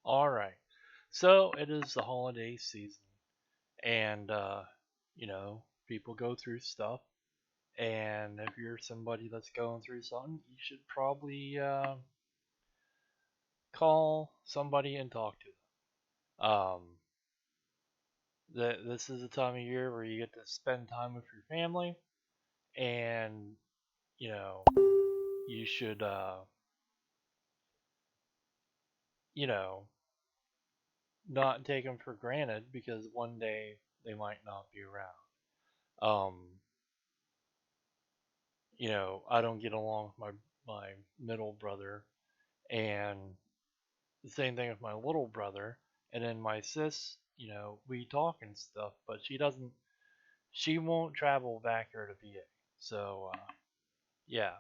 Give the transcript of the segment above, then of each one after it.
All right. So it is the holiday season, and people go through stuff. And if you're somebody that's going through something, you should probably call somebody and talk to them. This is a time of year where you get to spend time with your family, and you know you should you know not take them for granted because one day they might not be around. Um, I don't get along with my middle brother, and the same thing with my little brother, and then my sis. We talk and stuff, but she doesn't. She won't travel back here to VA. So yeah,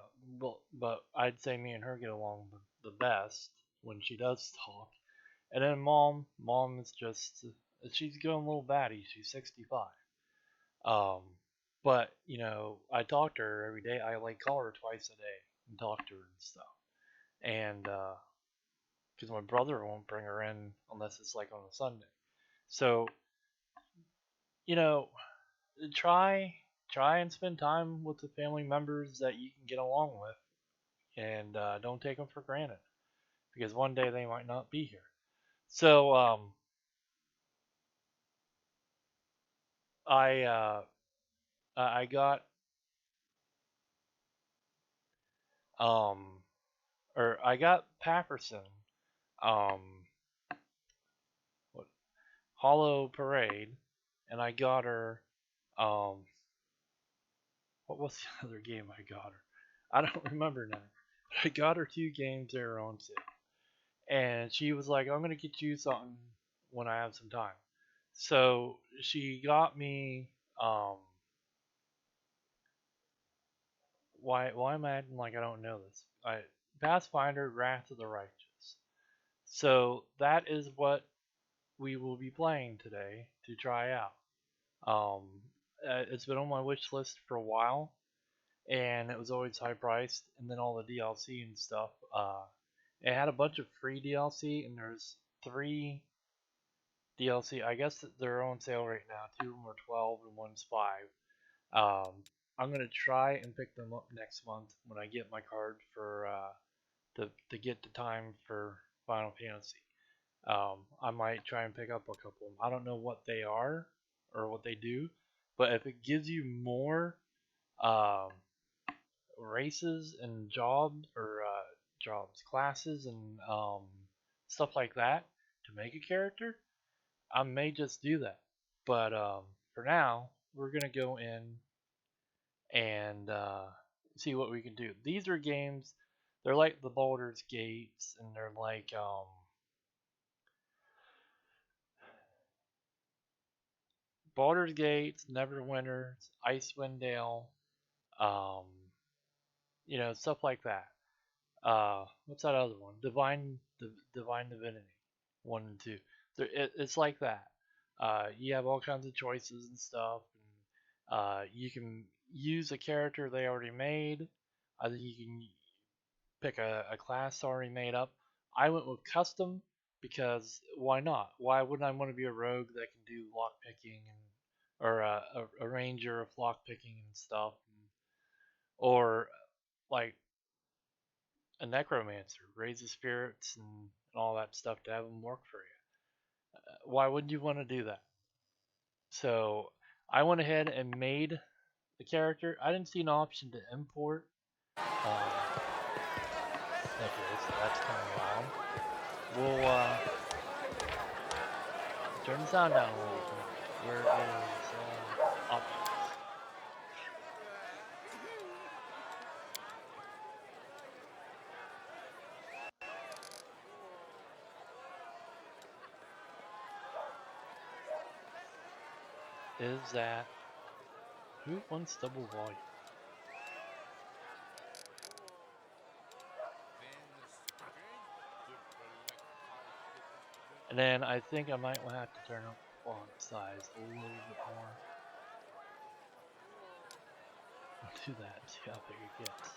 but I'd say me and her get along the best when she does talk. And then mom is just she's going a little batty. She's 65. Um, but I talk to her every day. I like call her twice a day and talk to her and stuff. And because my brother won't bring her in unless it's like on a Sunday. So you know, try and spend time with the family members that you can get along with, and don't take them for granted because one day they might not be here. So I got um I got Pafferson um what Hollow Parade, and I got her um what was the other game I got her? I don't remember now. I got her two games there on sale, and she was like, "I'm gonna get you something when I have some time." So she got me um why am I acting like I don't know this? Pathfinder Wrath of the Righteous. So that is what we will be playing today to try out. Um, it's been on my wish list for a while, and it was always high priced. And then all the DLC and stuff. It had a bunch of free DLC, and there's three DLC. I guess they're on sale right now. Two of them are 12 and one's 5. Um, I'm gonna try and pick them up next month when I get my card for to get the time for Final Fantasy. I might try and pick up a couple of them. I don't know what they are or what they do, but if it gives you more um, races and jobs or jobs, classes, and stuff like that to make a character, I may just do that. But for now, we're gonna go in and see what we can do. These are games. They're like the Baldur's Gates, and they're like Baldur's Gates, Neverwinters, Icewind Dale, um, stuff like that. What's that other one? Divine Divinity, 1 and 2. It's like that. You have all kinds of choices and stuff, and you can use a character they already made. I think you can pick a class already made up. I went with custom because why not? Why wouldn't I want to be a rogue that can do lock picking and or a ranger of lock picking and stuff, or like a necromancer, raise the spirits and all that stuff to have them work for you. Why wouldn't you want to do that? So I went ahead and made the character. I didn't see an option to import. Okay, so that's kind of loud. We'll turn the sound down a little bit. Where is options? Is that who wants double volume? And then I think I might have to turn up font size a little bit more. I'll do that, see how big it gets.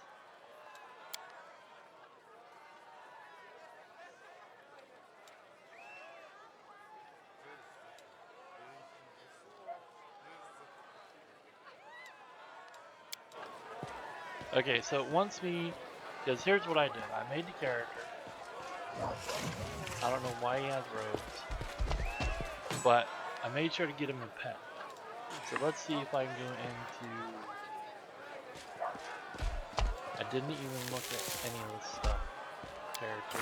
Okay, so it wants me, because here's what I did. I made the character. I don't know why he has robes, but I made sure to get him a pet. So let's see if I can go into... I didn't even look at any of this stuff. Character.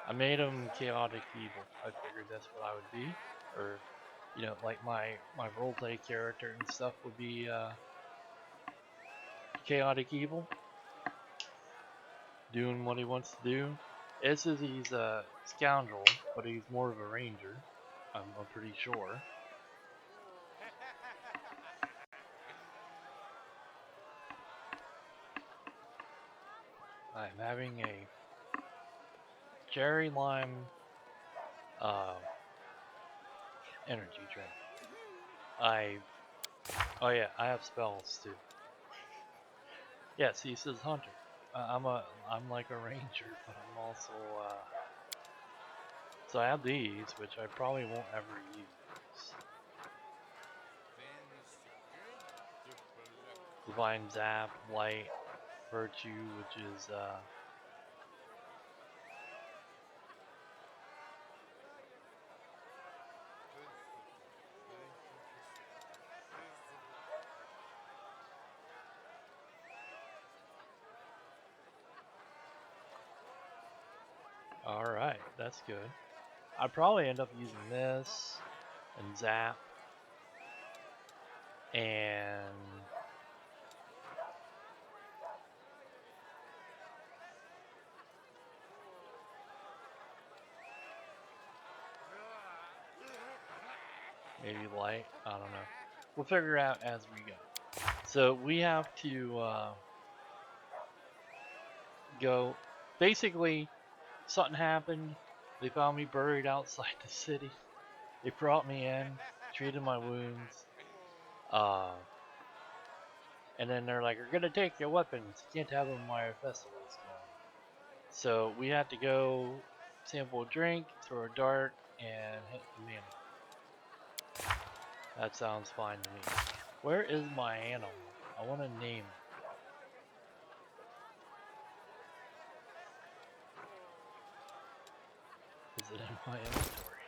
I made him chaotic evil. I figured that's what I would be. Or, you know, like my roleplay character and stuff would be chaotic evil. Doing what he wants to do. It says he's a scoundrel, but he's more of a ranger. I'm pretty sure. I'm having a cherry lime uh, energy drink. Oh yeah, I have spells too. Yeah, see, it says hunter. I'm like a ranger, but I'm also so I have these, which I probably won't ever use. Divine Zap, Light, Virtue, which is alright, that's good. I'd probably end up using this and Zap and maybe Light. I don't know. We'll figure it out as we go. So we have to go. Basically, something happened. They found me buried outside the city. They brought me in, treated my wounds, and then they're like, "We're gonna take your weapons. You can't have them while our festival's going." So we had to go sample a drink, throw a dart, and hit the mana. That sounds fine to me. Where is my animal? I want to name it. Is it in my inventory?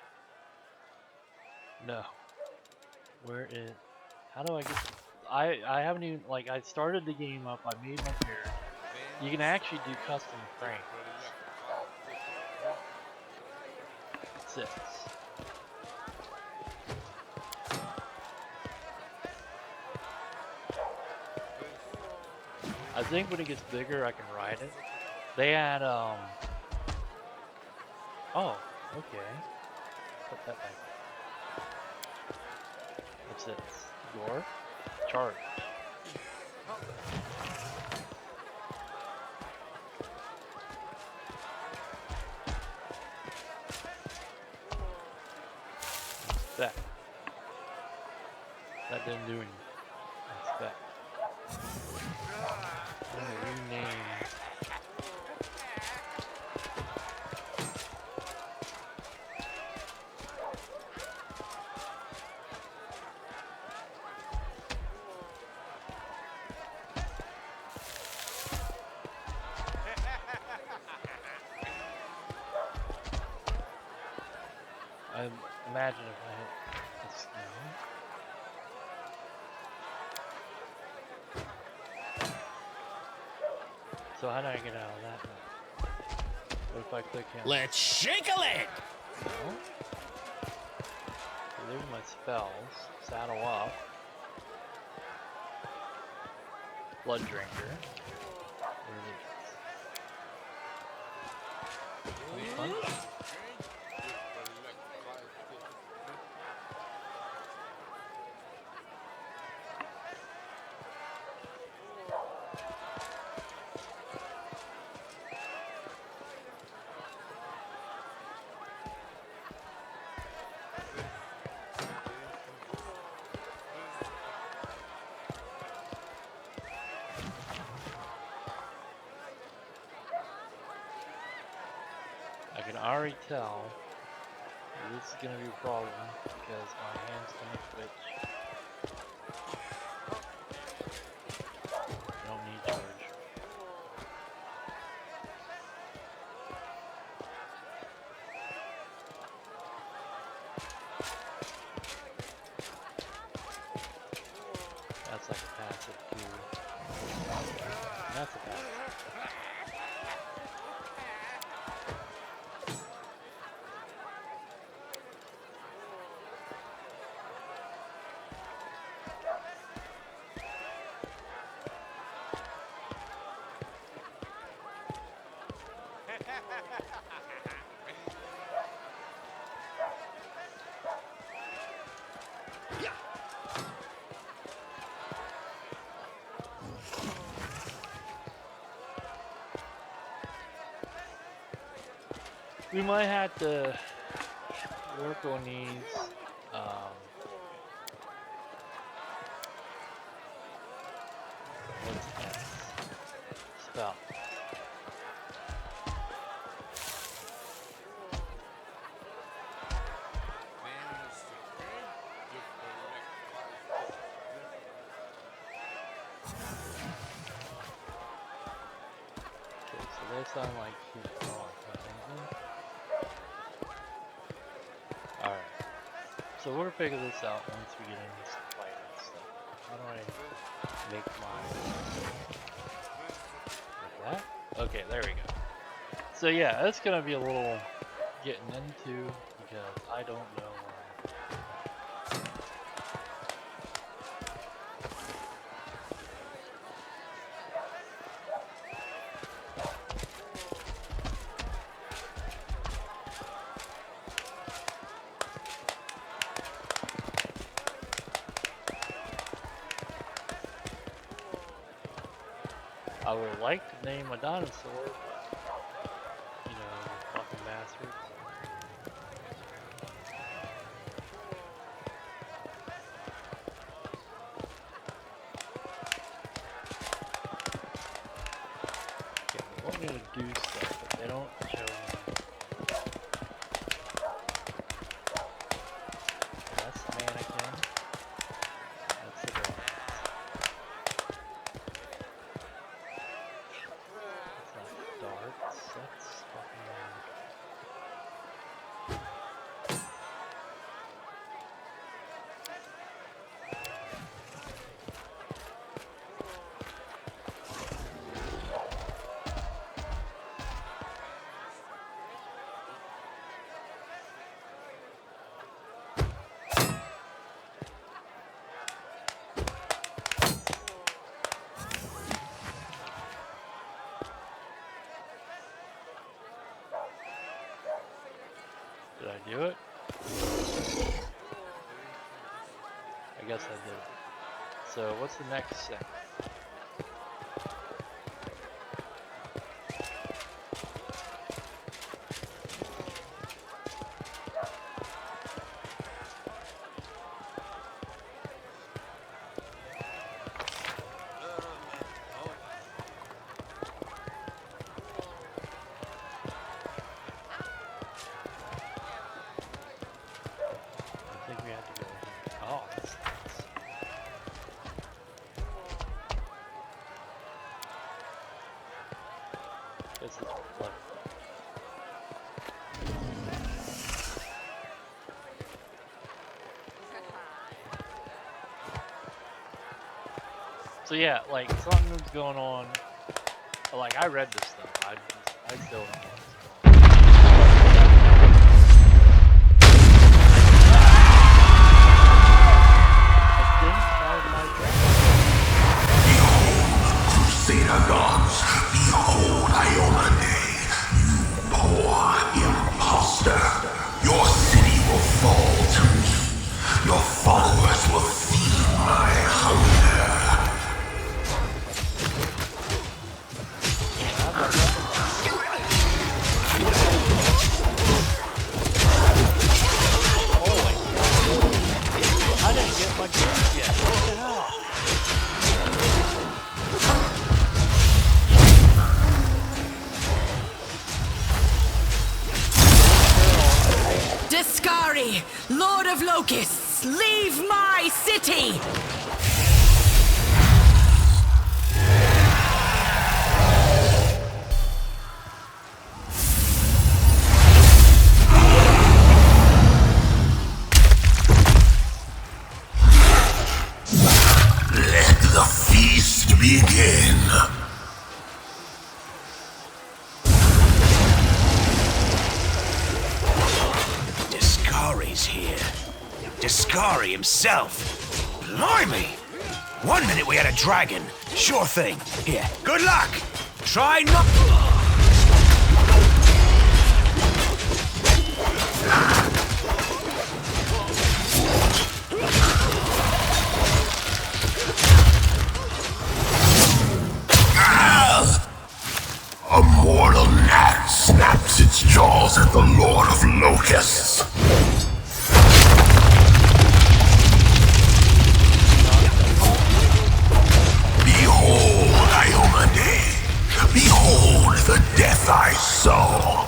No. Where is... How do I get... I haven't even... Like, I started the game up. I made my character. You can actually do custom frames. 6. I think when it gets bigger, I can ride it. They had, Oh, okay. Put that back. What's this? Door? Charge. That. That didn't do anything. That's that. I'm gonna rename... I imagine if I hit this now. So how do I get out of that now? What if I click him? Let's shake a leg! No. So there's my spells. Saddle up. Blood Drinker. What are these? Punch? I can already tell This is gonna be a problem because my hand's gonna twitch. I don't need George. That's like a passive too. That's a passive. We might have to work on these what's that? Spell. Okay, so they sound like he's wrong. Alright. So we'll figure this out once we get into some fighting stuff. How do I make my... like that? Okay, there we go. So yeah, it's gonna be a little getting into because I don't know I would like to name a dinosaur, but, you know, fucking bastards. Okay, they want me to do stuff, but they don't show me. That's the mannequin. That's the dog. Darts, that's fucking Did I do it? I guess I did. So what's the next thing? I think we have to go here. Oh, that's nice. This is what. So yeah, like something's going on. Like I read this stuff. I still don't know what's going on. Crusader gods, behold Ionade, you poor imposter. Your city will fall to me. Your followers will feed my hunger. I didn't get my gift yet. What the hell? Discard! locusts, leave my city! Let the feast begin. Discari's here. Discari himself. Blimey! One minute we had a dragon. Sure thing. Here, good luck! Try not... A mortal gnat snaps its jaws at the Lord of Locusts. Behold, Iomade. Behold the death I sow.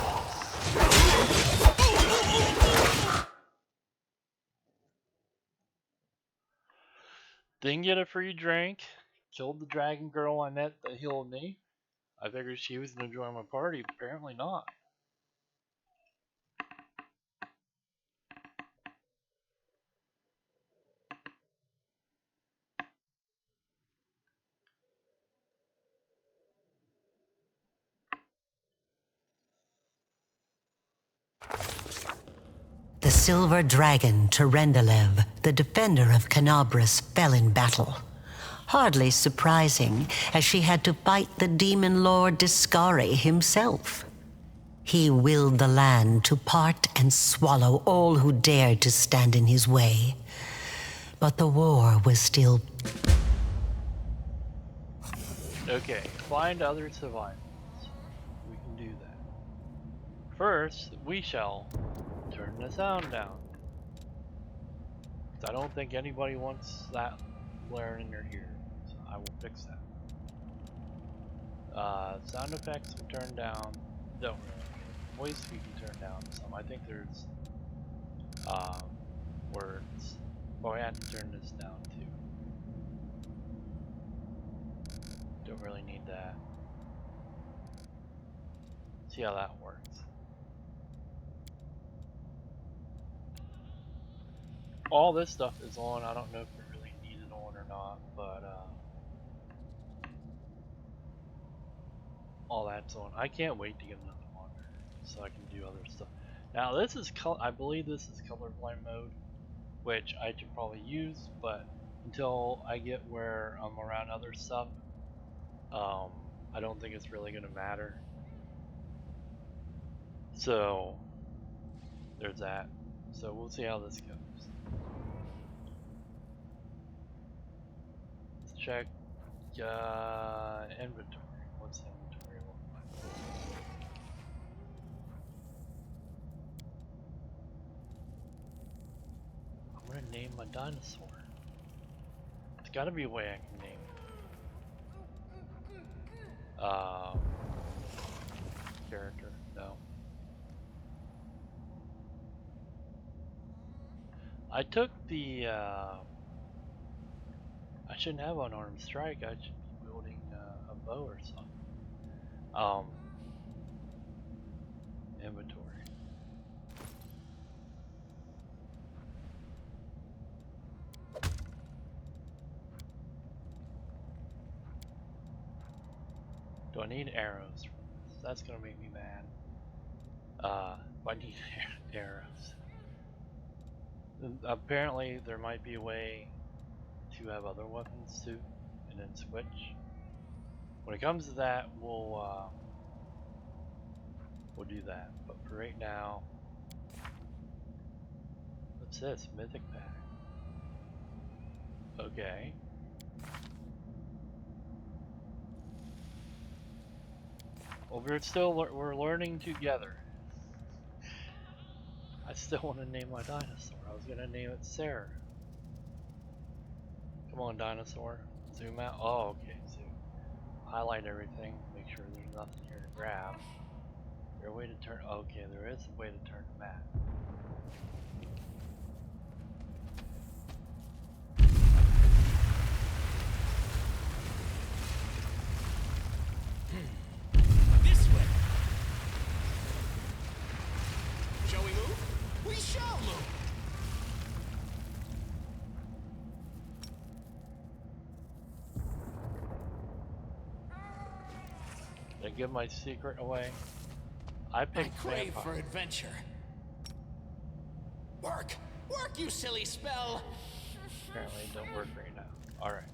Didn't get a free drink. Killed the dragon girl I met that healed me. I figured she was gonna join my party, but apparently not. The silver dragon Terendelev, the defender of Canabras, fell in battle. Hardly surprising, as she had to fight the demon lord Discari himself. He willed the land to part and swallow all who dared to stand in his way. But the war was still... Okay, find other survivors. We can do that. First, we shall turn the sound down. I don't think anybody wants that blaring in their ear, so I will fix that. Sound effects we turn down. Don't really. Voice we can turn down some. I think there's words. Oh, I had to turn this down too. Don't really need that. See how that works. All this stuff is on. I don't know if we really need it on or not, but all that's on. I can't wait to get another monitor so I can do other stuff. Now this is I believe this is colorblind mode, which I should probably use, but until I get where I'm around other stuff, I don't think it's really gonna matter. So there's that. So we'll see how this goes. Let's check inventory. What's the inventory look like? I'm gonna name my dinosaur. There's gotta be a way I can name it. Character, no. I took the, I shouldn't have unarmed strike, I should be wielding a bow or something. Inventory. Do I need arrows for this? That's gonna make me mad. I need arrows. Apparently there might be a way to have other weapons too, and then switch. When it comes to that, we'll do that. But for right now, what's this? Mythic pack. Okay. Well, we're learning together. I still want to name my dinosaur. I was gonna name it Sarah. Come on, dinosaur. Zoom out. Oh, okay. Zoom. Highlight everything. Make sure there's nothing here to grab. Is there a way to turn? Okay, there is a way to turn the map. Did I give my secret away? I I picked crave vampire. for adventure. Work! Work, you silly spell! Apparently it don't work right now. Alright.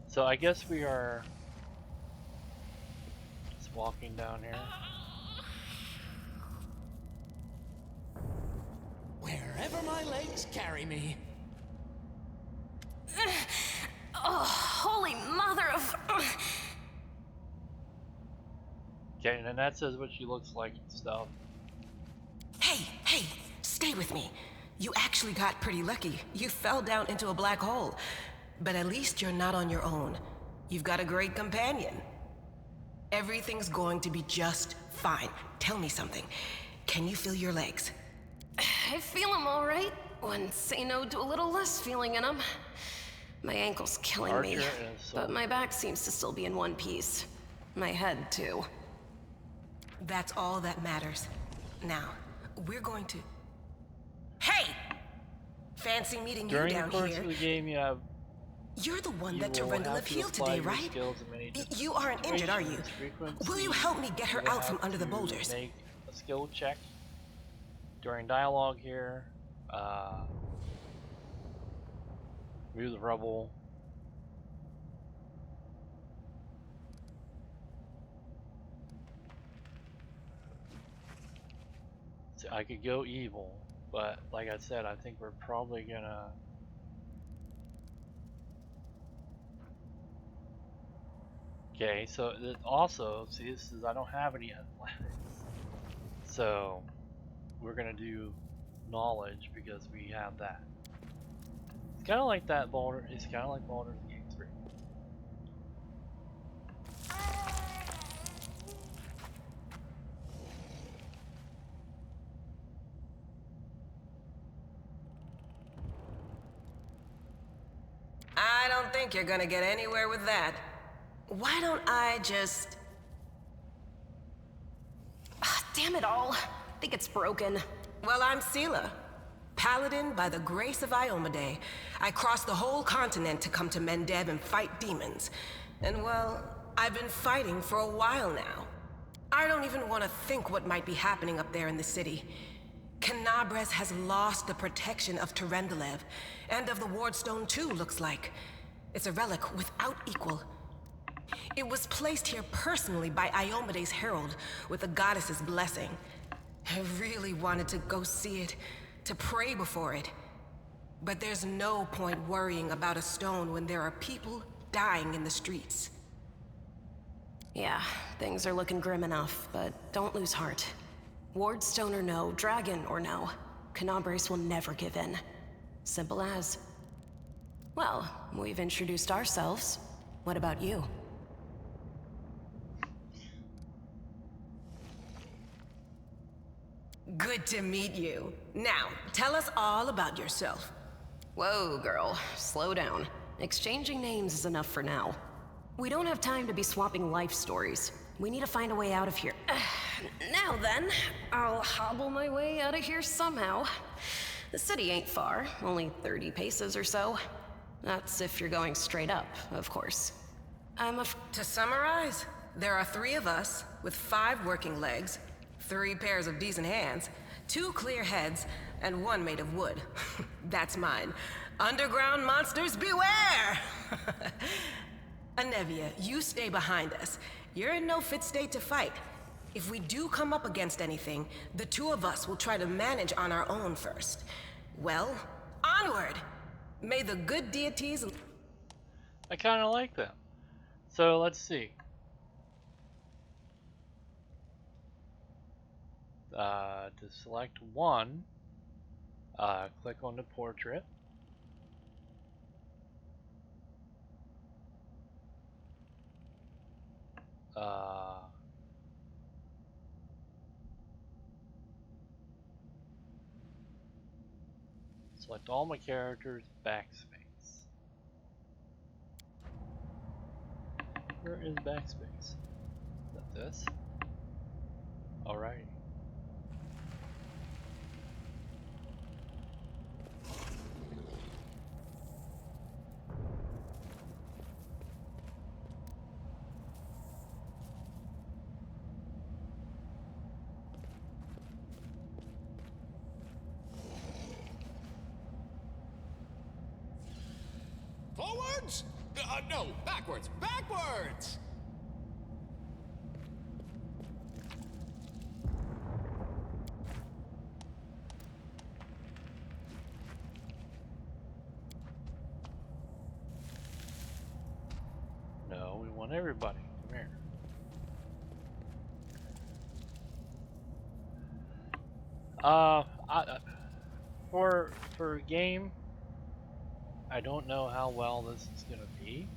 So I guess we are just walking down here. Wherever my legs carry me. Oh, holy mother of... Okay, and that says what she looks like and stuff. Hey, stay with me. You actually got pretty lucky. You fell down into a black hole. But at least you're not on your own. You've got a great companion. Everything's going to be just fine. Tell me something. Can you feel your legs? I feel them all right. Wouldn't say no to a little less feeling in them. My ankle's killing me, Archer and but Soul. my back seems to still be in one piece. My head, too. That's all that matters. Now, we're going to... Hey! Fancy meeting you During the down course here. of the game, you have You're the one you that will Terendelev have to healed apply today, your right? skills in many You aren't injured, are you? situations. Will you help me get her You will out from have under the to boulders? Make a skill check during dialogue here. Move the rubble. So I could go evil, but like I said, I think we're probably gonna. Okay, so also, see, this is I don't have any athletics, so we're gonna do knowledge because we have that. It's kind of like that Boulder. It's kind of like Baldur's Gate 3. I don't think you're gonna get anywhere with that. Why don't I just... Damn it all. I think it's broken. Well, I'm Sela. Paladin by the grace of Iomade. I crossed the whole continent to come to Mendev and fight demons. And well, I've been fighting for a while now. I don't even want to think what might be happening up there in the city. Canabres has lost the protection of Terendelev, and of the Wardstone too, looks like. It's a relic without equal. It was placed here personally by Iomede's herald, with the goddess's blessing. I really wanted to go see it, to pray before it. But there's no point worrying about a stone when there are people dying in the streets. Yeah, things are looking grim enough, but don't lose heart. Wardstone or no, dragon or no, Canabres will never give in. Simple as. Well, we've introduced ourselves. What about you? Good to meet you. Now, tell us all about yourself. Whoa, girl. Slow down. Exchanging names is enough for now. We don't have time to be swapping life stories. We need to find a way out of here. Now then, I'll hobble my way out of here somehow. The city ain't far, only 30 paces or so. That's if you're going straight up, of course. To summarize, there are 3 of us, with 5 working legs, 3 pairs of decent hands, 2 clear heads, and 1 made of wood. That's mine. Underground monsters beware! Anevia, you stay behind us. You're in no fit state to fight. If we do come up against anything, the 2 of us will try to manage on our own first. Well, onward! May the good deities... I kind of like them. So let's see. To select one, click on the portrait. Select all my characters, backspace. Where is backspace? Is that this? Alright. Forwards? No, backwards. Backwards! No, we want everybody. Come here. For a game, I don't know how well this is gonna be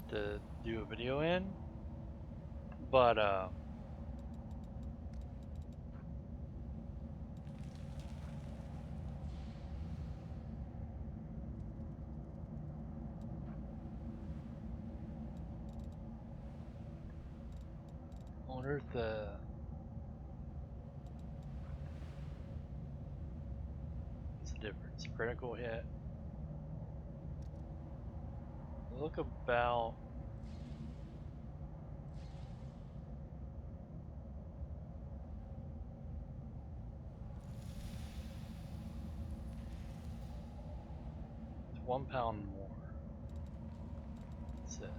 to do a video in, but I wonder if what's the difference? Critical hit. Look about. It's 1 pound more. What's this?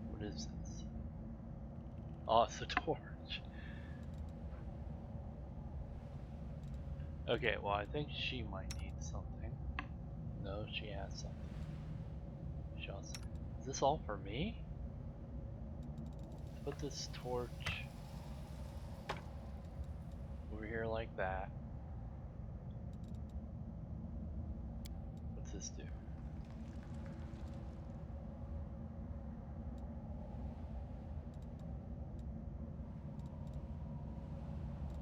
What is this? Oh, it's a torch. Okay, well, I think she might need something. No, she has something. Just, is this all for me? Put this torch over here like that. What's this do?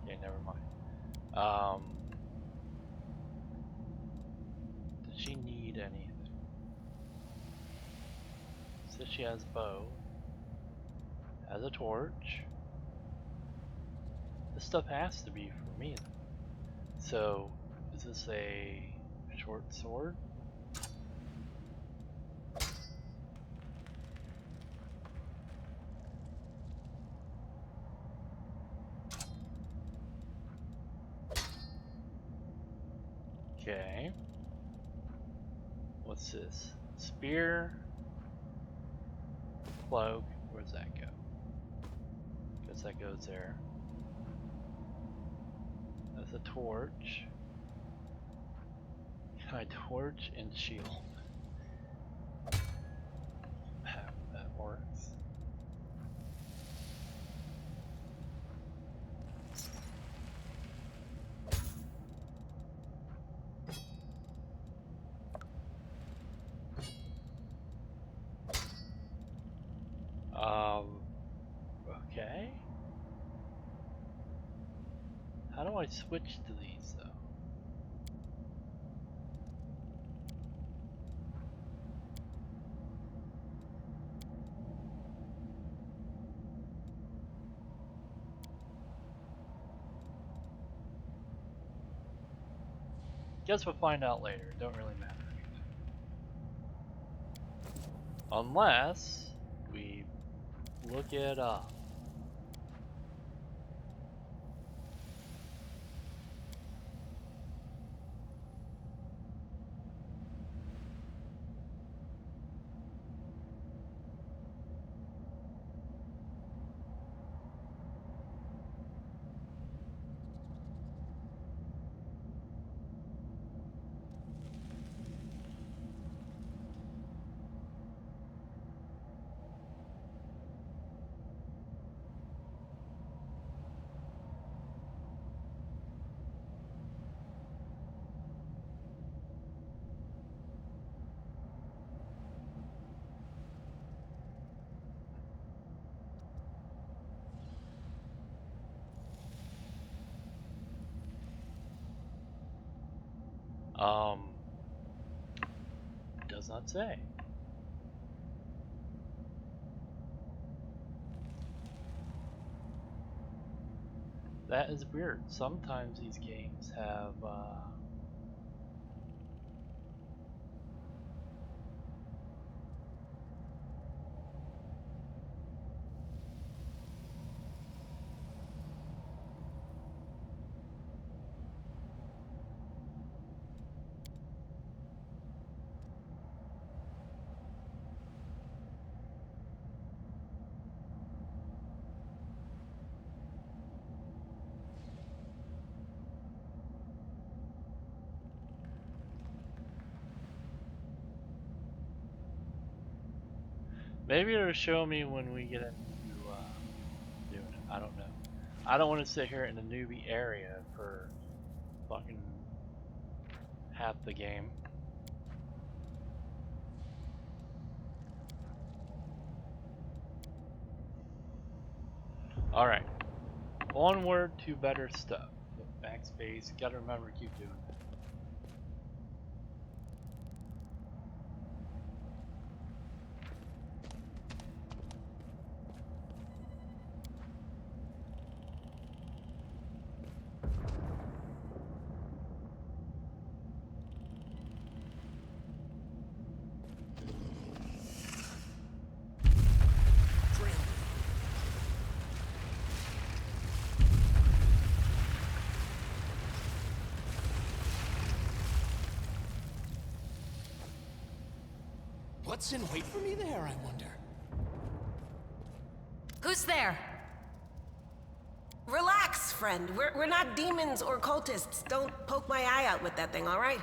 Okay, never mind. Does she need anything? Says she has a bow. Has a torch. This stuff has to be for me. So, is this a short sword? Okay. What's this? Spear. Cloak. Where's that go? Guess that goes there. That's a torch. My torch and shield. That works. Okay. How do I switch to these though? Guess we'll find out later. It don't really matter. Unless we look it up. Does not say. That is weird. Sometimes these games have Maybe it'll show me when we get into doing it. I don't know. I don't want to sit here in the newbie area for fucking half the game. Alright. Onward to better stuff. Hit backspace. Gotta remember to keep doing that. What's in wait for me there, I wonder? Who's there? Relax, friend. We're not demons or cultists. Don't poke my eye out with that thing, all right?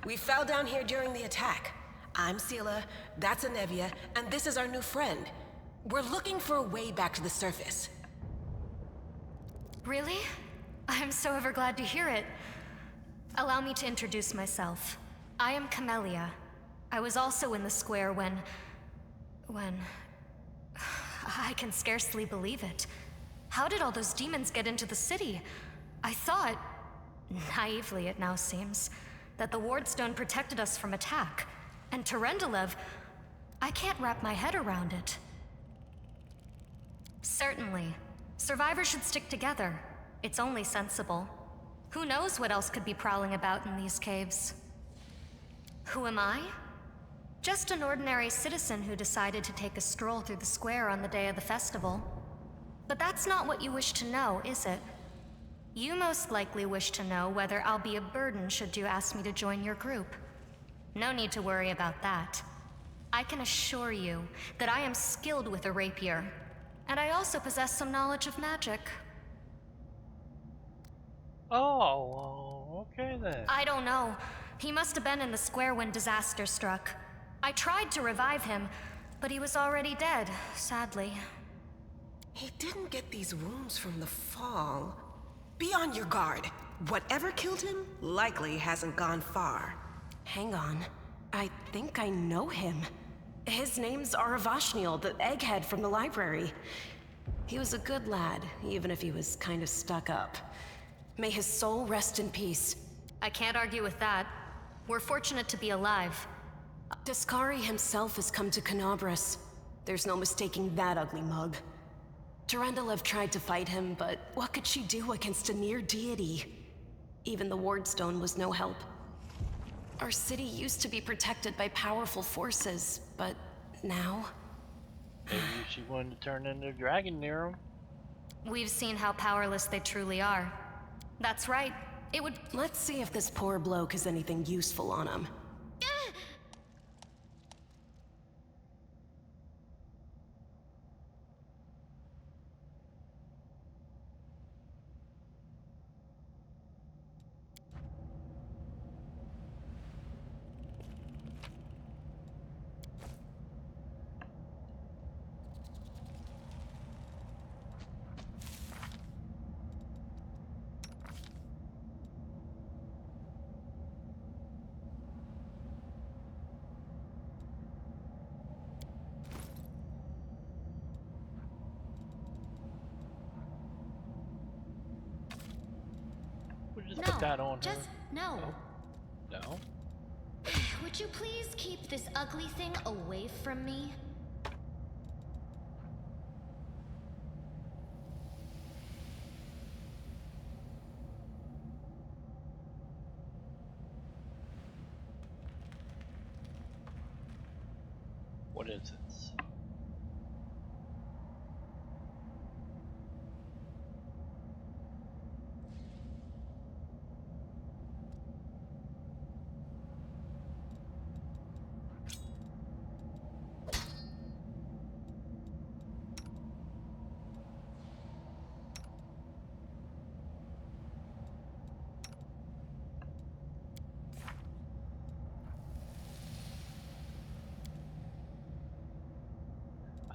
We fell down here during the attack. I'm Sela, that's Anevia, and this is our new friend. We're looking for a way back to the surface. Really? I'm so ever glad to hear it. Allow me to introduce myself. I am Camellia. I was also in the square when... I can scarcely believe it. How did all those demons get into the city? I thought, naively it now seems, that the Wardstone protected us from attack. And Terendelev, I can't wrap my head around it. Certainly. Survivors should stick together. It's only sensible. Who knows what else could be prowling about in these caves? Who am I? Just an ordinary citizen who decided to take a stroll through the square on the day of the festival. But that's not what you wish to know, is it? You most likely wish to know whether I'll be a burden should you ask me to join your group. No need to worry about that. I can assure you that I am skilled with a rapier, and I also possess some knowledge of magic. Oh, okay then. I don't know. He must have been in the square when disaster struck. I tried to revive him, but he was already dead, sadly. He didn't get these wounds from the fall. Be on your guard. Whatever killed him likely hasn't gone far. Hang on. I think I know him. His name's Aravashniel, the egghead from the library. He was a good lad, even if he was kind of stuck up. May his soul rest in peace. I can't argue with that. We're fortunate to be alive. Discari himself has come to Canobras. There's no mistaking that ugly mug. Terendelev tried to fight him, but what could she do against a near deity? Even the Wardstone was no help. Our city used to be protected by powerful forces, but now... Maybe she wanted to turn into a dragon near him. We've seen how powerless they truly are. That's right. It would... Let's see if this poor bloke has anything useful on him. We'll just put that on just her. no. No? Would you please keep this ugly thing away from me? What is this?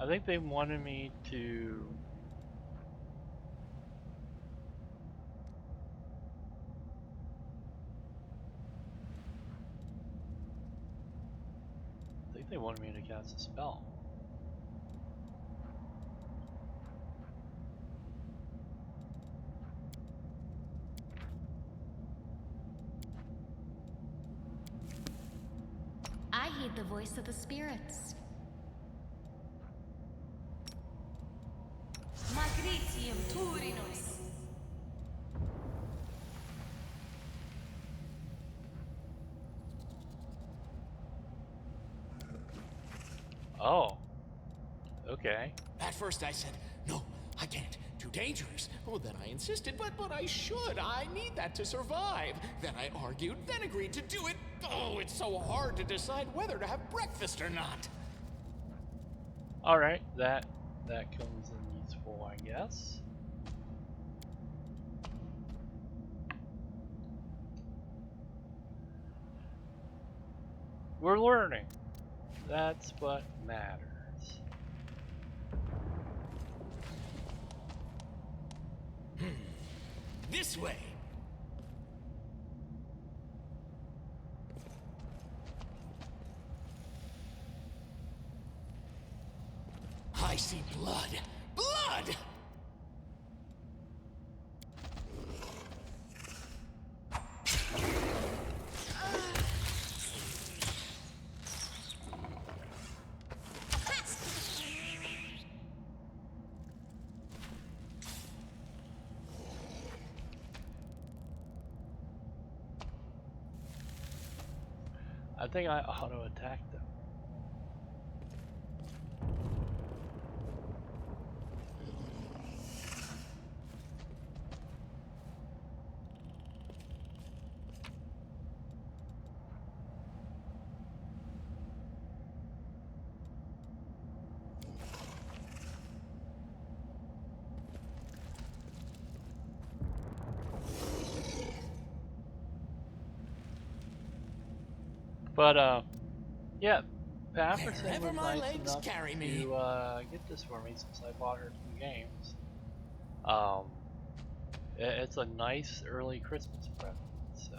I think they wanted me to... I think they wanted me to cast a spell. I heed the voice of the spirits. Magritium Turinus. Oh. Okay. At first I said, no, I can't. Too dangerous. Oh, then I insisted, but I should. I need that to survive. Then I argued, then agreed to do it. Oh, it's so hard to decide whether to have breakfast or not. Alright, that comes in useful, I guess. We're learning. That's what matters. This way. I see blood. Blood! I think I auto attacked them. But yeah, Paffersany Wherever was my nice legs enough carry me. to get this for me since I bought her 2 games. It's a nice early Christmas present, so.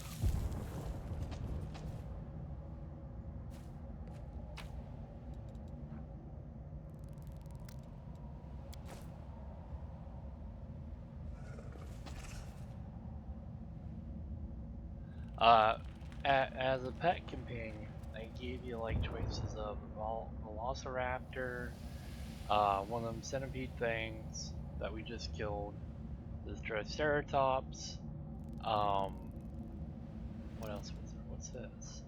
As a pet companion, they gave you like choices of a Velociraptor, one of them centipede things that we just killed, this Triceratops, what else was there? What's this?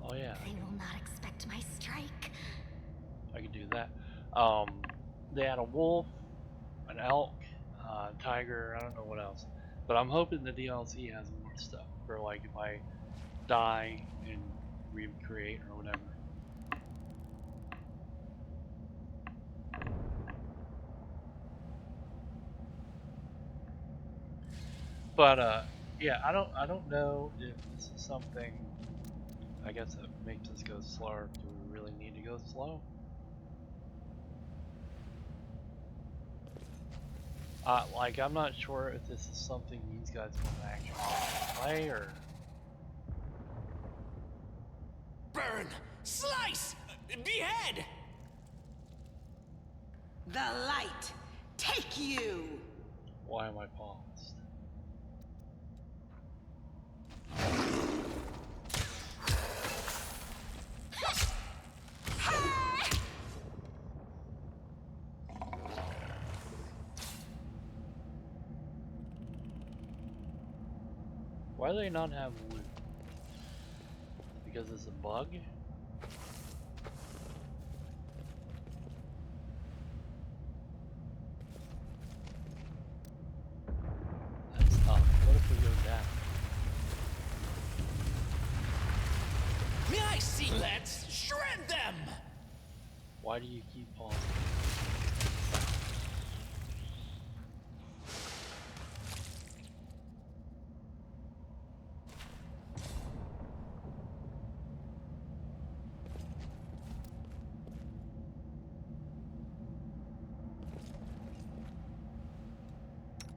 Oh yeah, They will not expect my strike. I can do that. They had a wolf, an elk, tiger, I don't know what else. But I'm hoping the DLC has more stuff for like if I die and recreate or whatever. But yeah, I don't know if this is something, I guess, that makes us go slower. Do we really need to go slow? Like, I'm not sure if this is something these guys want to actually play or... Burn! Slice! Behead! The light, take you! Why am I paused? Why do they not have loot? Because it's a bug? That's tough. What if we go down? May I see? Let's shred them! Why do you keep pausing?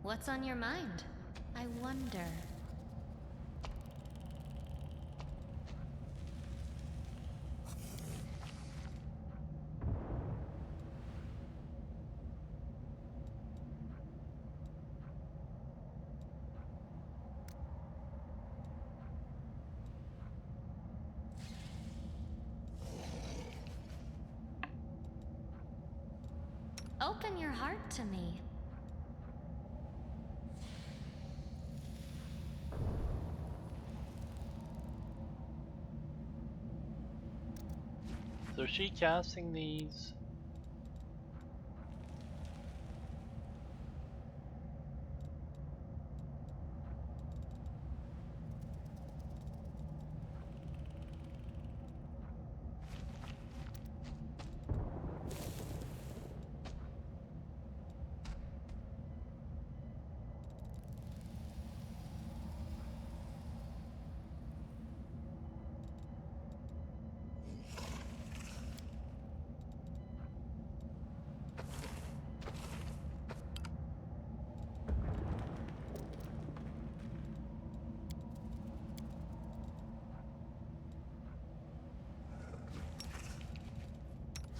What's on your mind? I wonder. Open your heart to me. So is she casting these?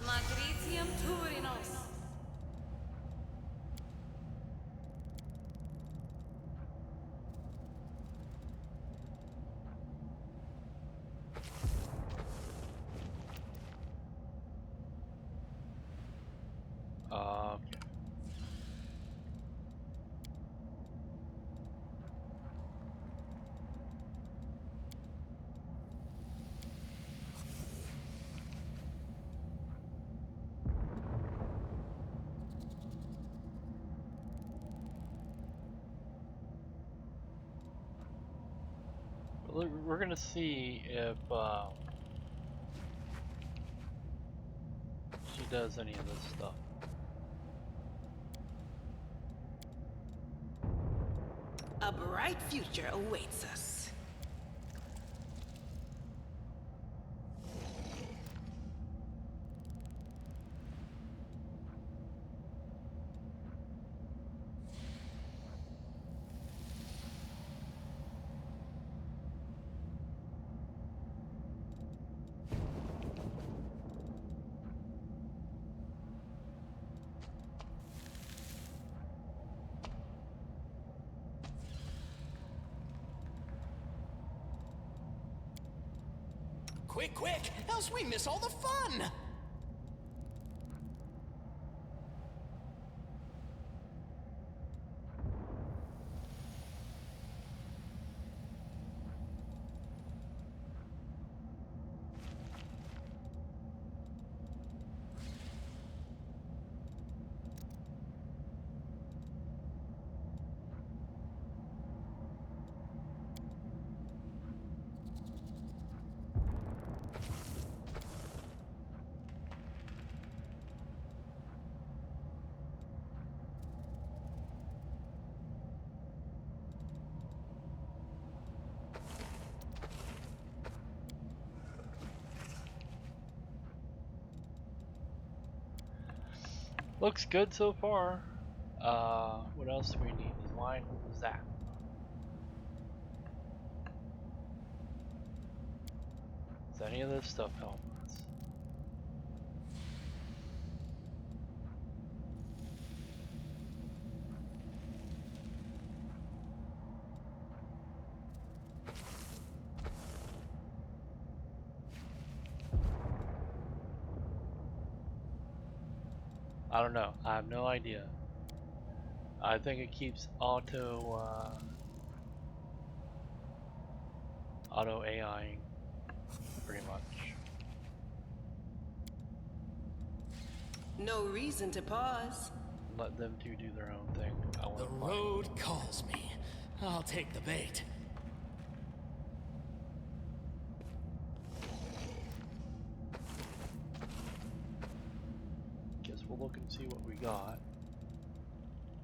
Magritium Turinos. Okay. We're gonna see if she does any of this stuff. A bright future awaits us. Quick, quick, else we miss all the fun! Looks good so far. What else do we need? Design that. Does any of this stuff help us? I don't know. I have no idea. I think it keeps auto AIing pretty much. No reason to pause. Let them two do their own thing. I The want road calls me. I'll take the bait. Guess we'll look and see what we got.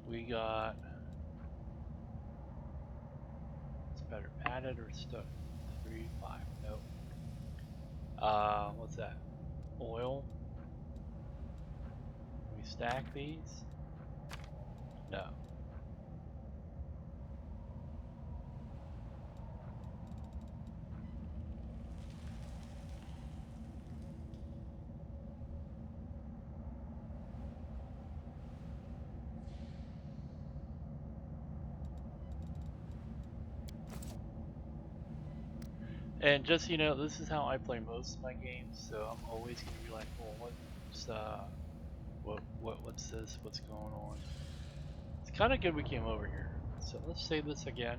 We got. It's better padded or stuck. 3, 5. Nope. What's that? Oil. We stack these? No. And just so you know, this is how I play most of my games, so I'm always gonna be like, well, what's this? What's going on? It's kind of good we came over here. So let's save this again.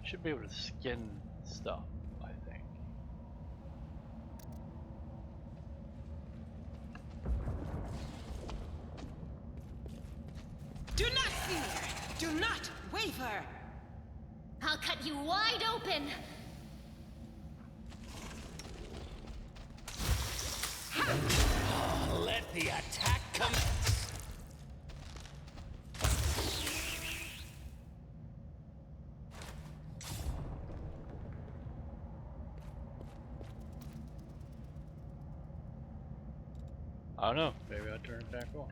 Should be able to skin stuff, I think. Do not fear! Do not waver! I'll cut you wide open! Let the attack commence! I don't know, maybe I'll turn it back on.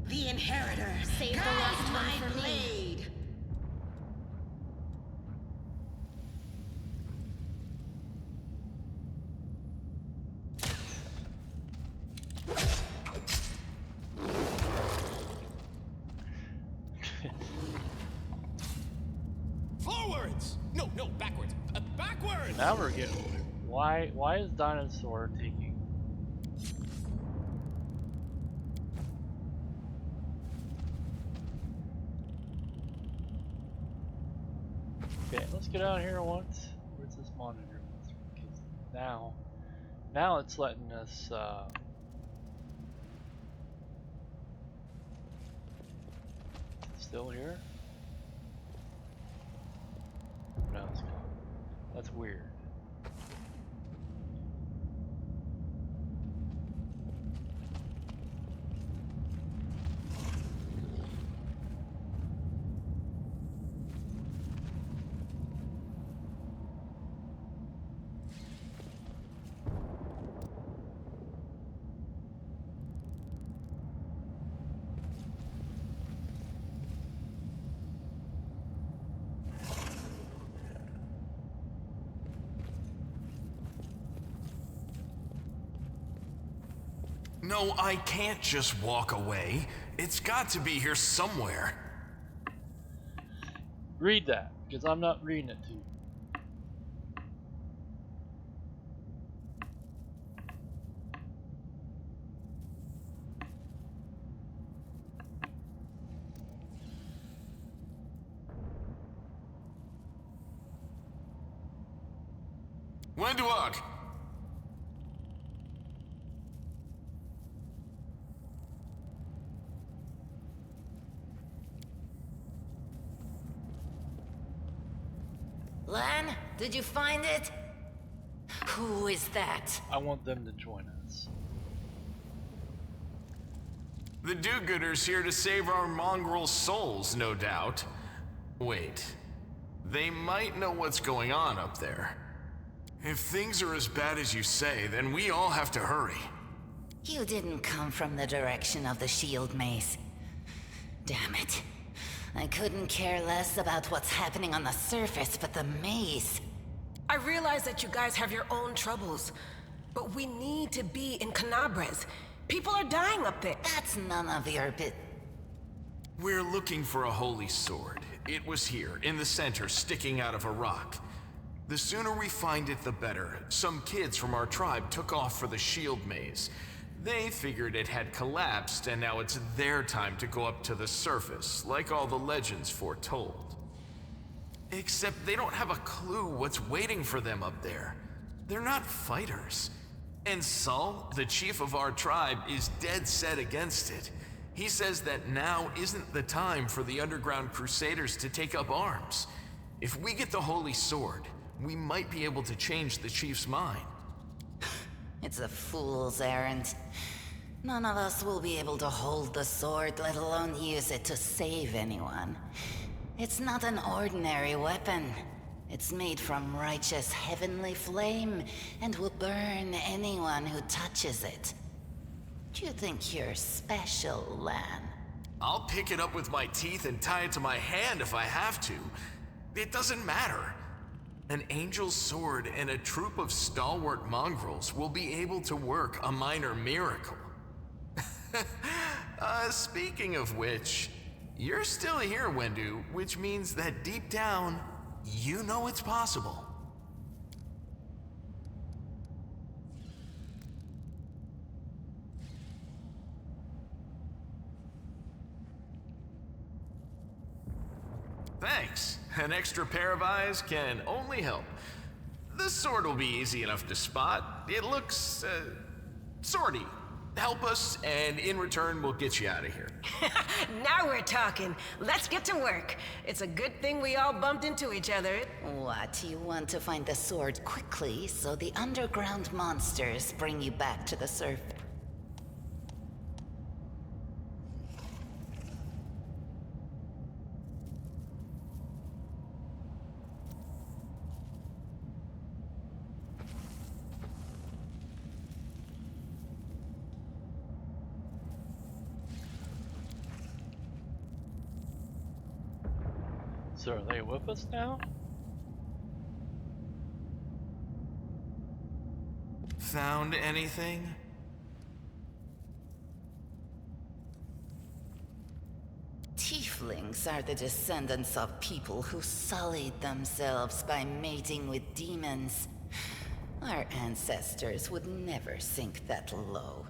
The Inheritor! Save the Guide last my one for me. blade! Forwards! No, backwards. Backwards! Now we're getting. Why is Dinosaur taking? Okay, let's get out here once. Where's this monitor? Because now it's letting us. Still here? No, it's gone. That's weird. No, I can't just walk away. It's got to be here somewhere. Read that, because I'm not reading it to you. Wenduok! Lan, did you find it? Who is that? I want them to join us. The do-gooders here to save our mongrel souls, no doubt. Wait. They might know what's going on up there. If things are as bad as you say, then we all have to hurry. You didn't come from the direction of the shield maze. Damn it. I couldn't care less about what's happening on the surface, but the maze. I realize that you guys have your own troubles, but we need to be in Canabres. People are dying up there. That's none of your bit. We're looking for a holy sword. It was here, in the center, sticking out of a rock. The sooner we find it, the better. Some kids from our tribe took off for the shield maze. They figured it had collapsed, and now it's their time to go up to the surface, like all the legends foretold. Except they don't have a clue what's waiting for them up there. They're not fighters. And Saul, the chief of our tribe, is dead set against it. He says that now isn't the time for the underground crusaders to take up arms. If we get the holy sword, we might be able to change the chief's mind. It's a fool's errand. None of us will be able to hold the sword, let alone use it to save anyone. It's not an ordinary weapon. It's made from righteous heavenly flame and will burn anyone who touches it. Do you think you're special, Lan? I'll pick it up with my teeth and tie it to my hand if I have to. It doesn't matter. An angel's sword and a troop of stalwart mongrels will be able to work a minor miracle. Speaking of which, you're still here, Wendu, which means that deep down, you know it's possible. Thanks. An extra pair of eyes can only help. The sword will be easy enough to spot. It looks, swordy. Help us, and in return, we'll get you out of here. Now we're talking. Let's get to work. It's a good thing we all bumped into each other. What, you want to find the sword quickly so the underground monsters bring you back to the surface? So are they with us now? Found anything? Tieflings are the descendants of people who sullied themselves by mating with demons. Our ancestors would never sink that low.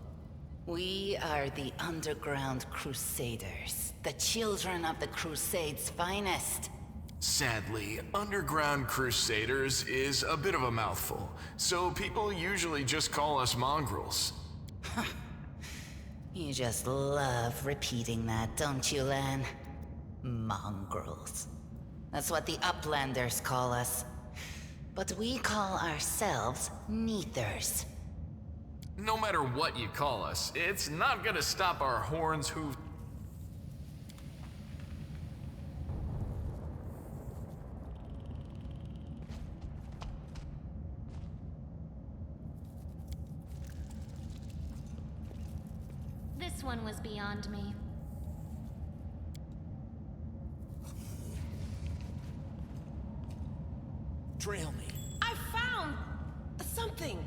We are the Underground Crusaders, the children of the Crusades' finest. Sadly, Underground Crusaders is a bit of a mouthful, so people usually just call us mongrels. You just love repeating that, don't you, Lan? Mongrels. That's what the Uplanders call us. But we call ourselves Neathers. No matter what you call us, it's not gonna stop our horns who... This one was beyond me. Trail me. I found something.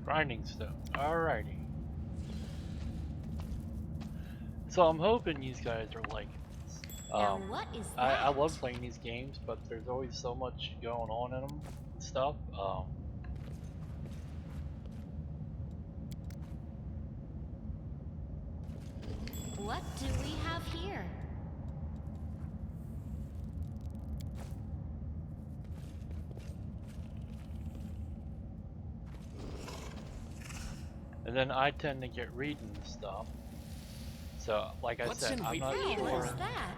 Grinding stone. Alrighty. So I'm hoping these guys are liking this. Now what is I that? love playing these games, but there's always so much going on in them and stuff. What do we have here? And then I tend to get reading stuff. So, like I What's said, in I'm not reading? Hey, sure what's that?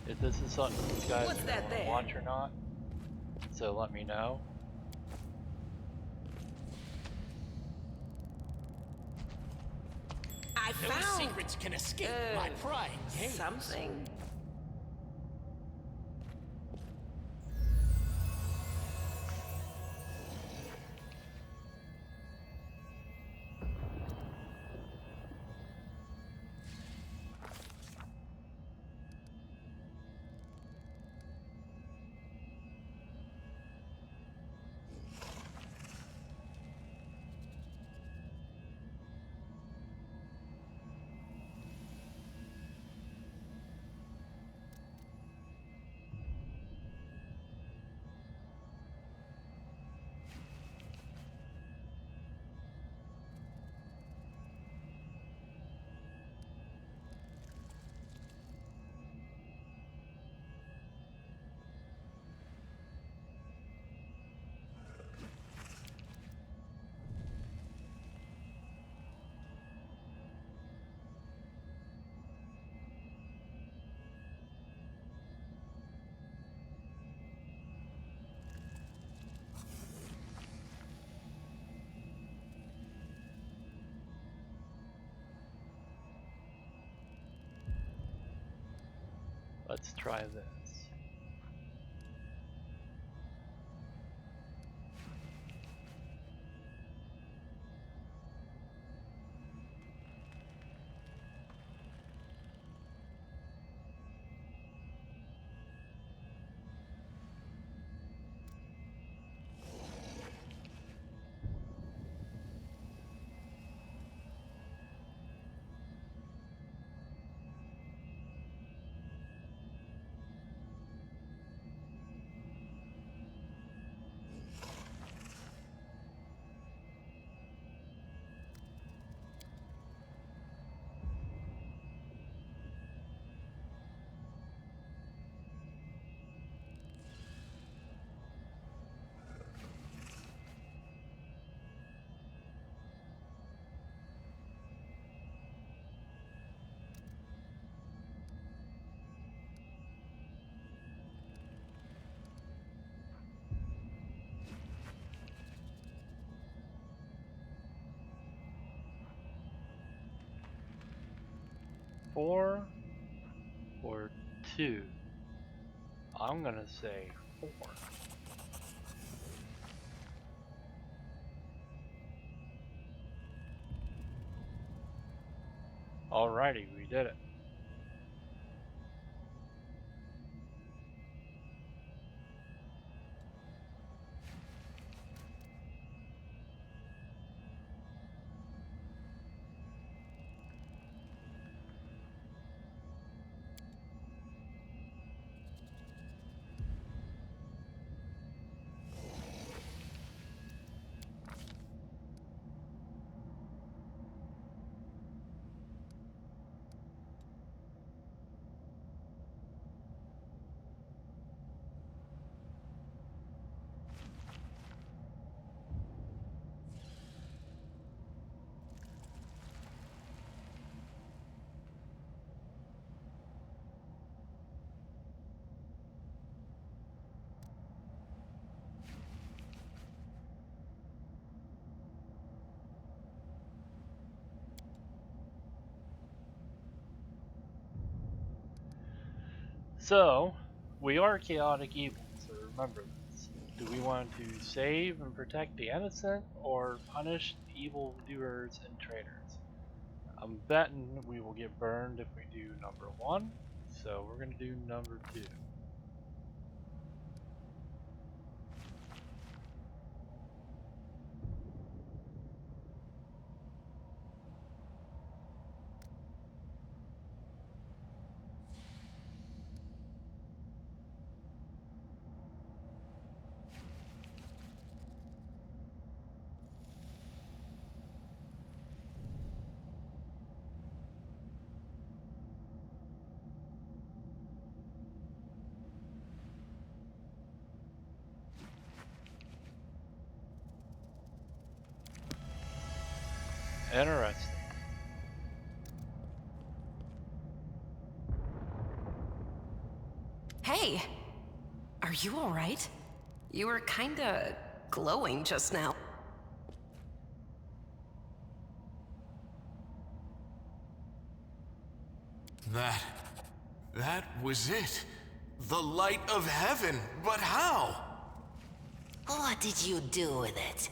if this is something these guys What's that want to there? watch or not. So let me know. I No found secrets can escape my prying gaze. something. try this. Four or two? I'm gonna say 4. Alrighty, we did it. So, we are chaotic evil, so remember this. Do we want to save and protect the innocent, or punish the evildoers and traitors? I'm betting we will get burned if we do number 1, so we're going to do number 2. Interesting. Hey! Are you alright? You were kinda glowing just now. That was it. The light of heaven. But how? What did you do with it?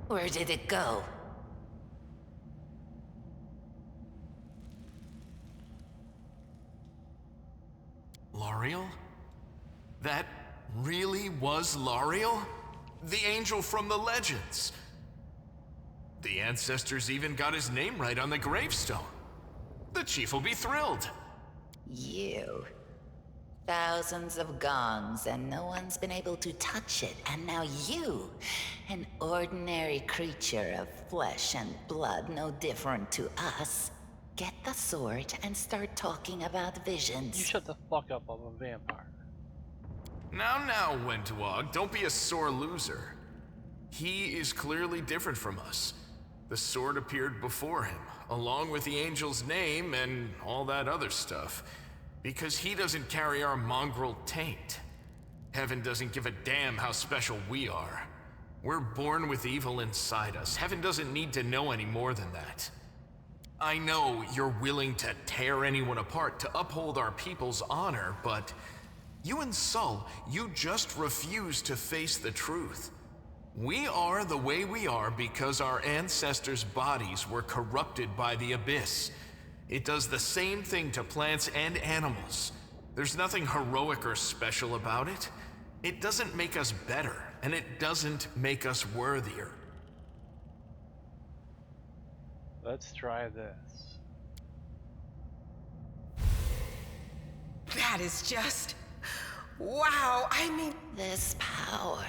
Where did it go? L'Ariel? That really was L'Ariel? The angel from the legends. The ancestors even got his name right on the gravestone. The chief will be thrilled. You. Thousands of gongs and no one's been able to touch it, and now you, an ordinary creature of flesh and blood no different to us, get the sword and start talking about visions. You shut the fuck up, I'm a vampire. Now, Wentwog, don't be a sore loser. He is clearly different from us. The sword appeared before him, along with the angel's name and all that other stuff, because he doesn't carry our mongrel taint. Heaven doesn't give a damn how special we are. We're born with evil inside us. Heaven doesn't need to know any more than that. I know you're willing to tear anyone apart to uphold our people's honor, but you and Sol, you just refuse to face the truth. We are the way we are because our ancestors' bodies were corrupted by the Abyss. It does the same thing to plants and animals. There's nothing heroic or special about it. It doesn't make us better, and it doesn't make us worthier. Let's try this. That is just... wow, I mean... This power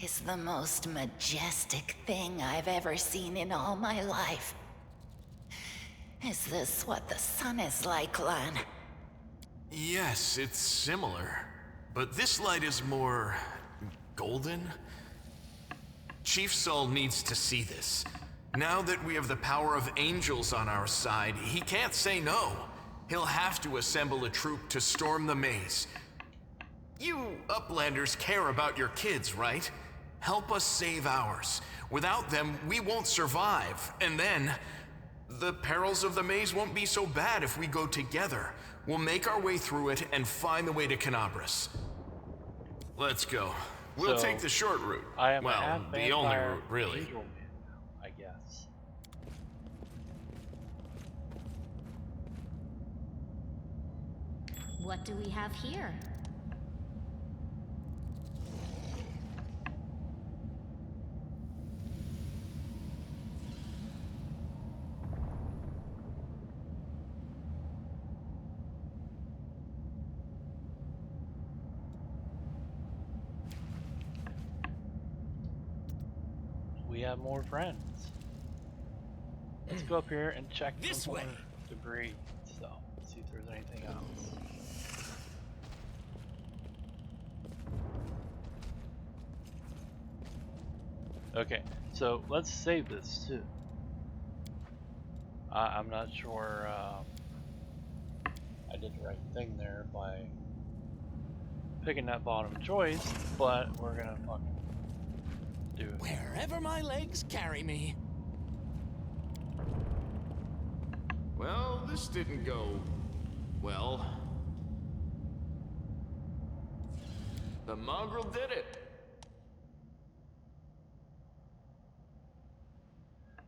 is the most majestic thing I've ever seen in all my life. Is this what the sun is like, Lan? Yes, it's similar. But this light is more... golden? Chief Sol needs to see this. Now that we have the power of angels on our side, he can't say no. He'll have to assemble a troop to storm the maze. You Uplanders care about your kids, right? Help us save ours. Without them, we won't survive. And then, the perils of the maze won't be so bad if we go together. We'll make our way through it and find the way to Canabras. Let's go. We'll So, take the short route. I am a Well, half the only vampire route, really. angel man now, I guess. What do we have here? We have more friends. Let's go up here and check This some way. more debris. So, see if there's anything else. Okay, so let's save this too. I'm not sure I did the right thing there by picking that bottom choice, but we're gonna fucking do it. Wherever my legs carry me. Well, this didn't go... well. The mongrel did it.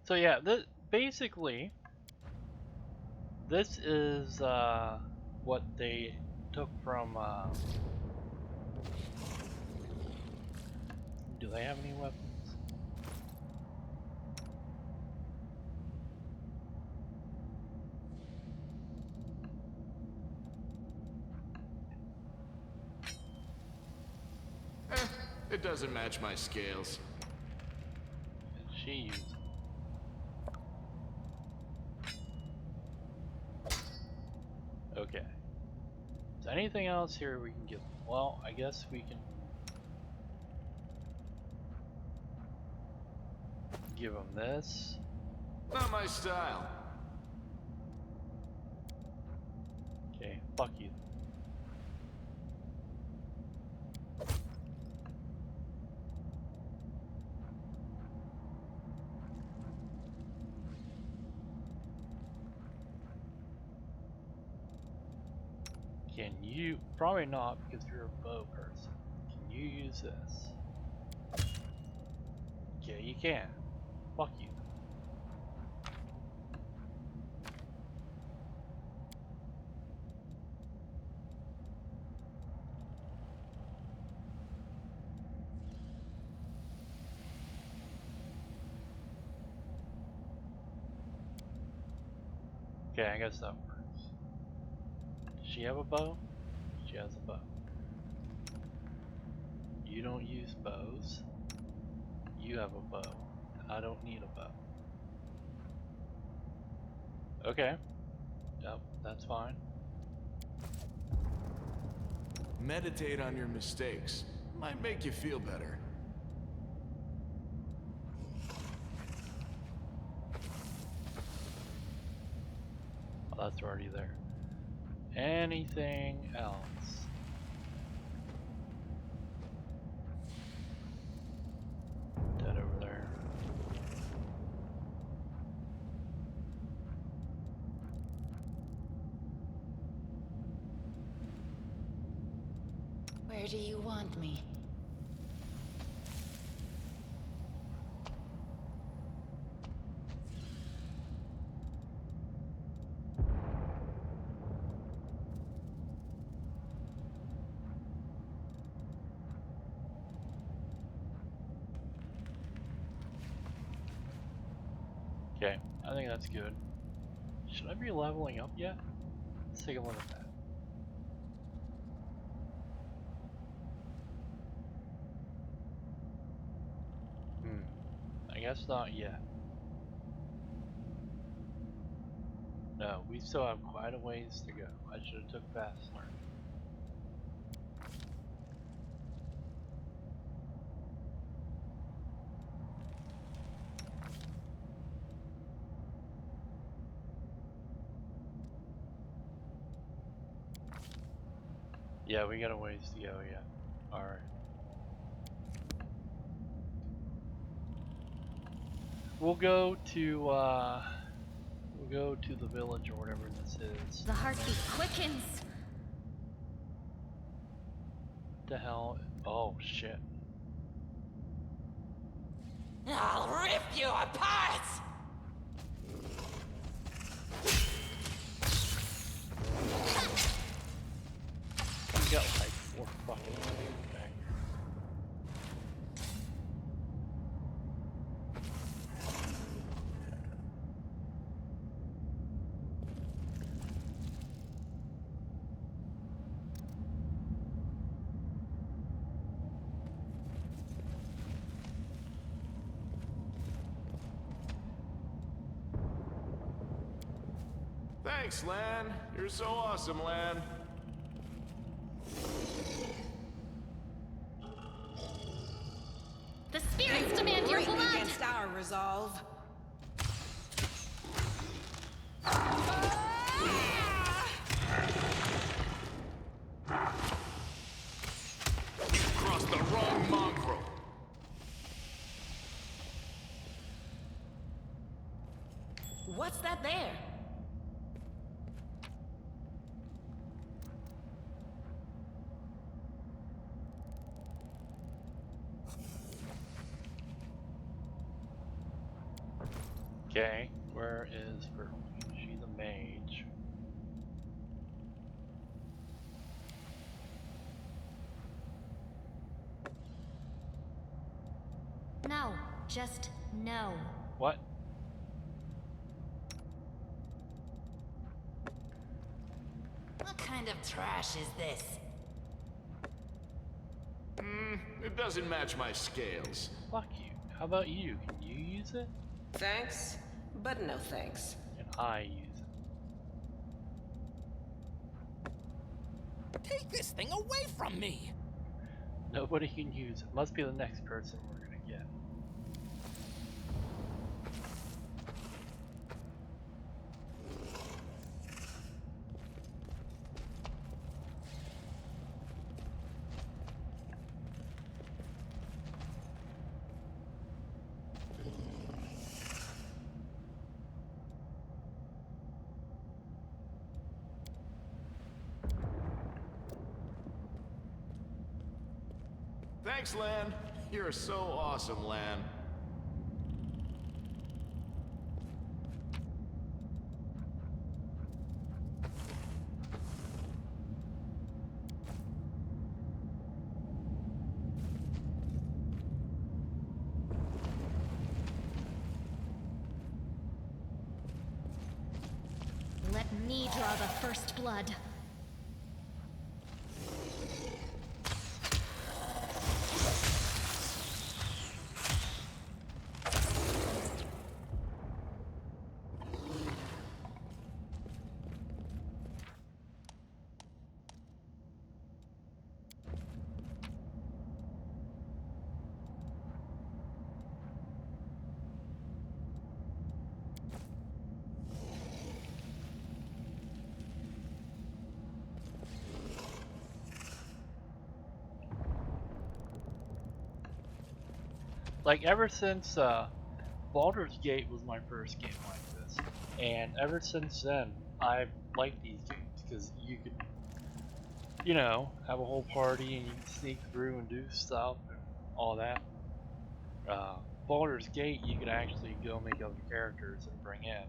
So yeah, basically, this is what they took from. Do they have any weapons? It doesn't match my scales. And she used. Okay. Is there anything else here we can give them? Well, I guess we can give them this. Not my style. Okay, fuck you. Can you, probably not because you're a bow person. Can you use this? Yeah, you can. Fuck you. Okay, I guess that works. Does she have a bow? She has a bow. You don't use bows. You have a bow. I don't need a bow. Okay. Yep, that's fine. Meditate on your mistakes. Might make you feel better. Oh, that's already there. Anything else? Dead over there. Where do you want me? Okay, I think that's good. Should I be leveling up yet? Let's take a look at that. I guess not yet. No, we still have quite a ways to go. I should have took fast learn. Yeah, we got a ways to go yet. Alright. We'll go to the village or whatever this is. The heartbeat quickens. What the hell? Oh shit. I'll rip you apart! We got like 4 fucking things back here. Thanks, Lan. You're so awesome, Lan. The spirits demand your Greatly blood. against our resolve. You crossed the wrong mongrel. What's that there? Okay, where is Pearl? She's a mage. No, just no. What? What kind of trash is this? It doesn't match my scales. Fuck you. How about you? Can you use it? Thanks, but no thanks. Can I use it? Take this thing away from me! Nobody can use it. Must be the next person we're gonna get. Thanks, Lan. You're so awesome, Lan. Let me draw the first blood. Like ever since Baldur's Gate was my first game like this, and ever since then I've liked these games because you could you know, have a whole party and you can sneak through and do stuff and all that. Baldur's Gate, you could actually go make other characters and bring in.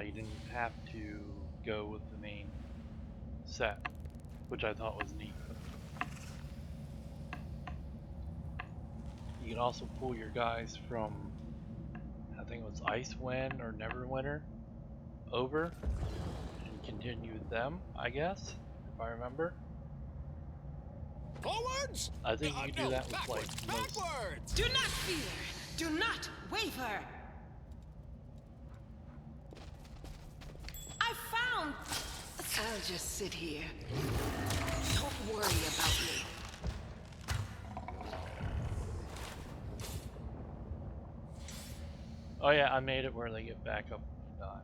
You didn't have to go with the main set, which I thought was neat. You can also pull your guys from, I think it was Icewind or Neverwinter, over and continue with them, I guess, if I remember. Forwards! I think you can do No, that with backwards, like most. backwards! Do not fear. Do not waver. I found... I'll just sit here. Don't worry about me. Oh yeah, I made it where they get back up and die.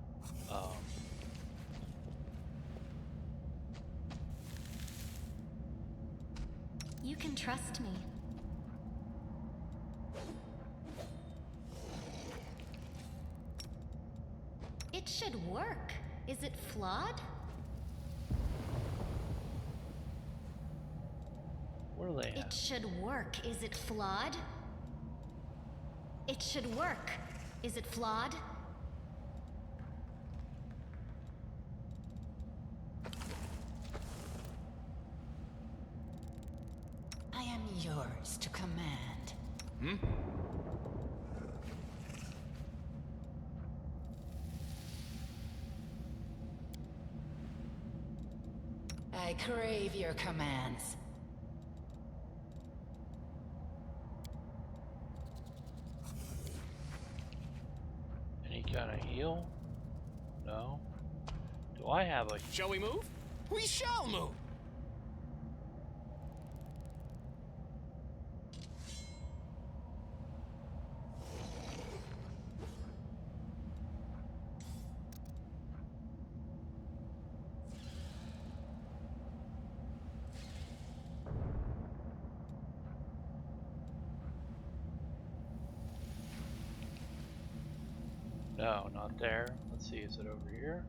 You can trust me. It should work. Is it flawed? Where are they It at? should work. Is it flawed? It should work. Is it flawed? I am yours to command. Hmm? I crave your commands. Any kind of heal? No. Do I have a? Shall we move? We shall move! No, not there. Let's see, is it over here?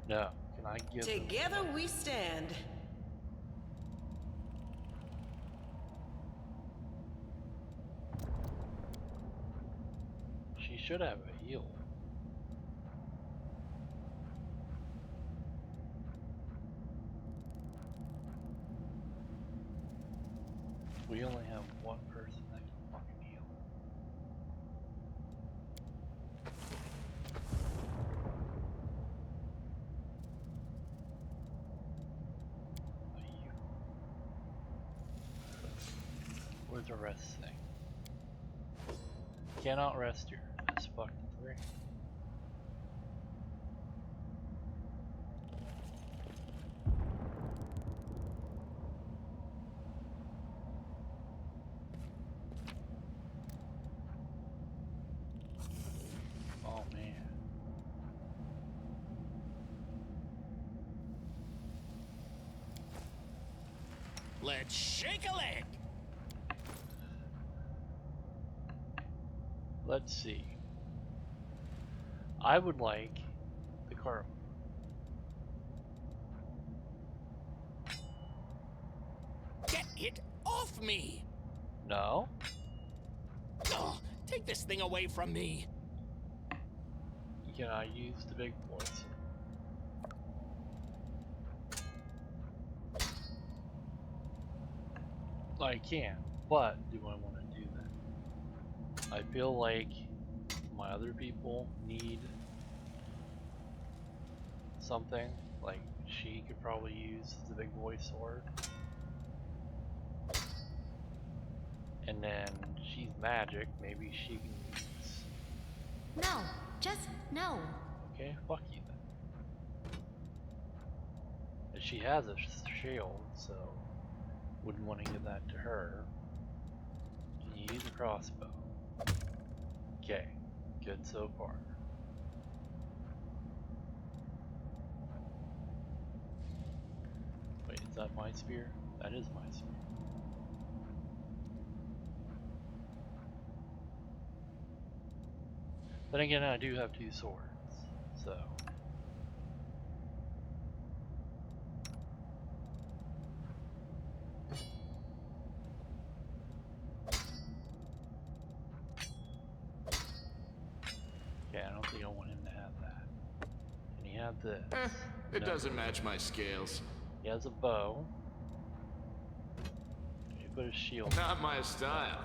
No. Can I give them Together we stand. She should have a heal. We only have one person that can fucking heal. You. Where's the rest thing? Cannot rest here. That's fucked 3. Oh man. Let's shake a leg! Let's see. I would like the cart. Get it off me! No? Ugh, take this thing away from me! Can I use the big boys? I can, but do I want to do that? I feel like my other people need something. Like, she could probably use the big boy sword. And then she's magic, maybe she can use... No, just no. Okay, fuck you then. And she has a shield, so wouldn't want to give that to her. Can you use a crossbow? Okay, good so far. Is that my spear? That is my spear. Then again, I do have 2 swords, so. Okay, I don't think I want him to have that. Can he have this? It No. doesn't match my scales. He has a bow. He put a shield. Not my style.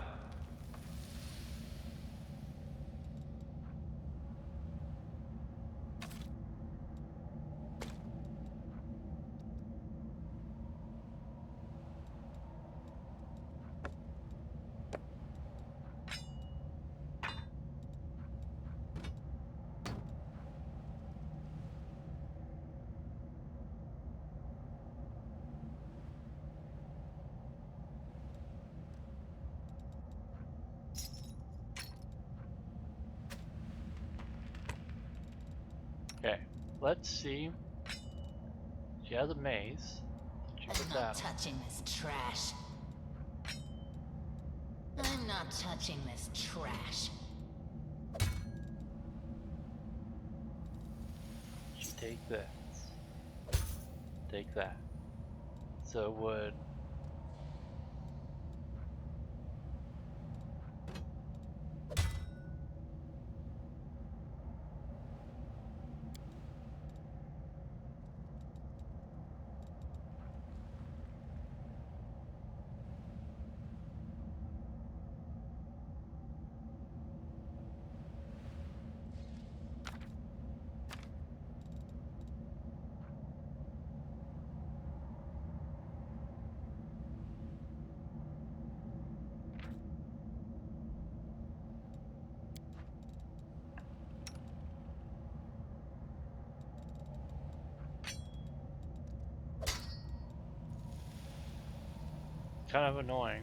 Okay, let's see. She has a mace. She put I'm that not on. touching this trash. I'm not touching this trash. You take this. Take that. So would kind of annoying.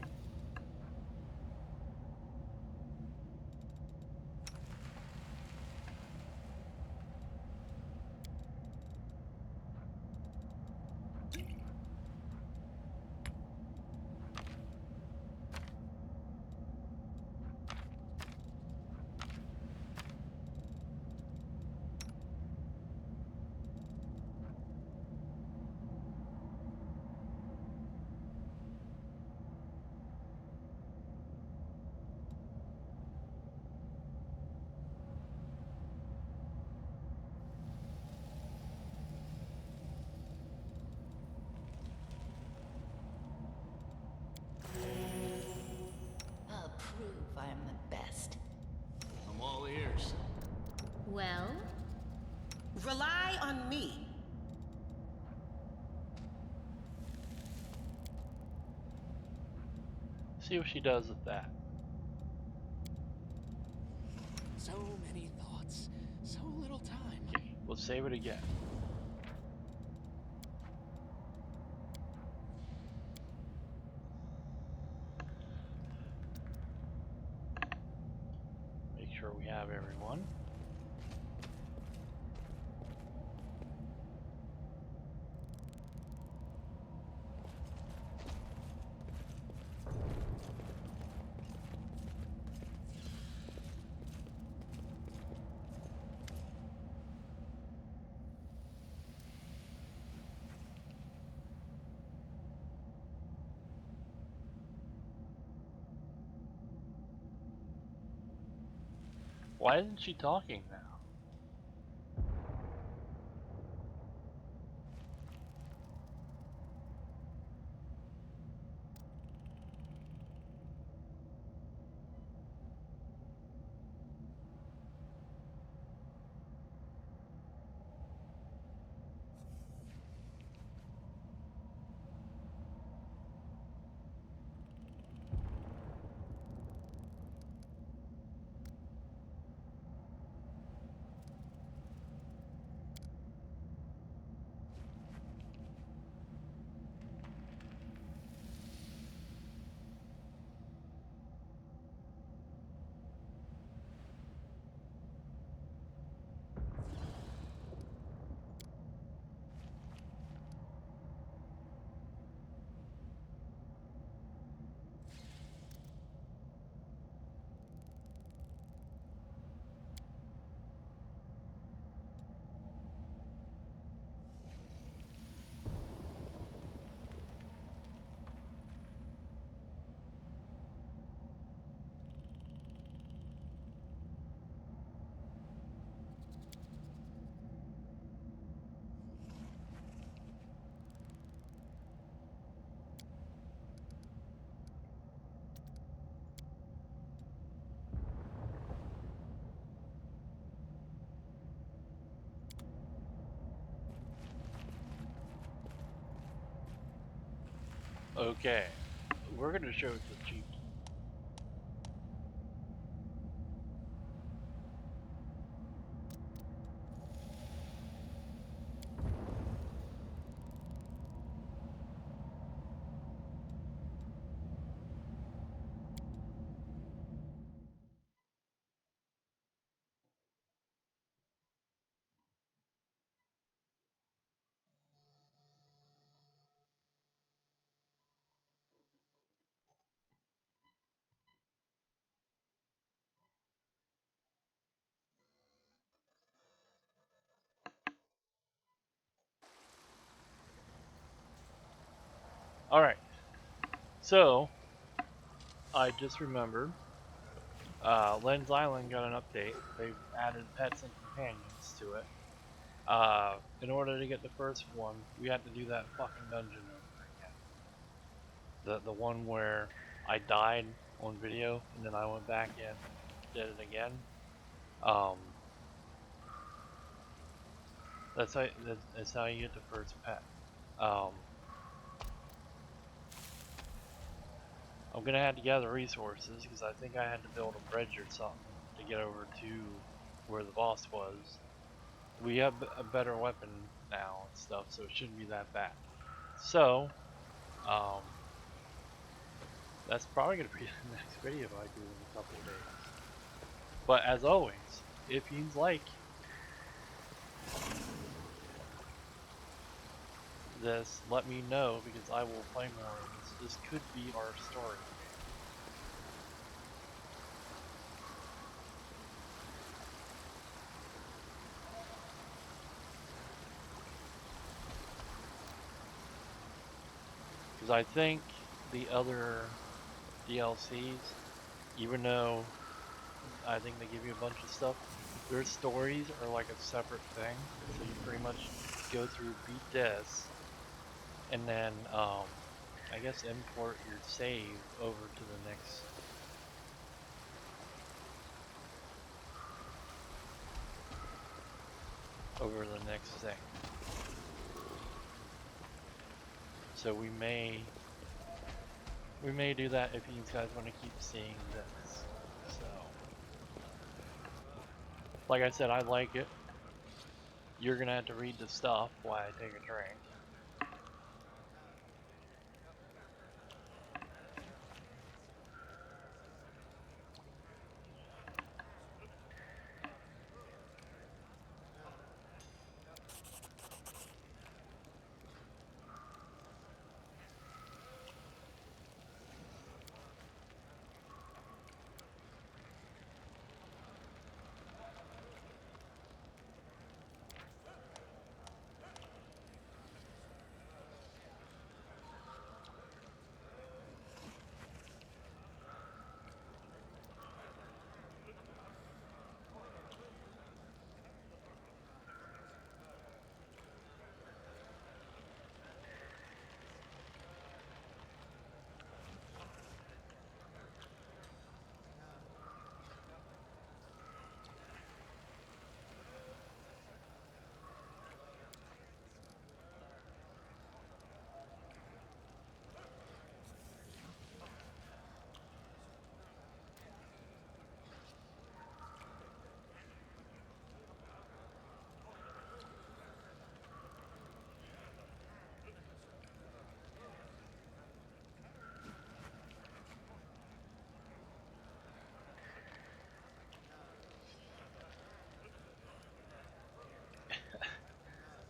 I'll prove I'm the best. I'm all ears. Well? Rely on me. See what she does with that. So many thoughts, so little time. Okay, we'll save it again. Make sure we have everyone. Why isn't she talking now? Okay, we're gonna show it to Chief. Alright, so I just remembered Len's Island got an update. They've added pets and companions to it. In order to get the first one, we had to do that fucking dungeon over again. The one where I died on video and then I went back in and did it again. That's how you get the first pet. I'm gonna have to gather resources because I think I had to build a bridge or something to get over to where the boss was. We have a better weapon now and stuff, so it shouldn't be that bad. So, that's probably gonna be the next video I do in a couple of days. But as always, if you like this, let me know because I will play more of this. This could be our story. Because I think the other DLCs, even though I think they give you a bunch of stuff, their stories are like a separate thing. So you pretty much go through, beat this, and then I guess import your save over to the next. Over the next thing. So we may do that if you guys want to keep seeing this. So, like I said, I like it. You're gonna have to read the stuff while I take a drink.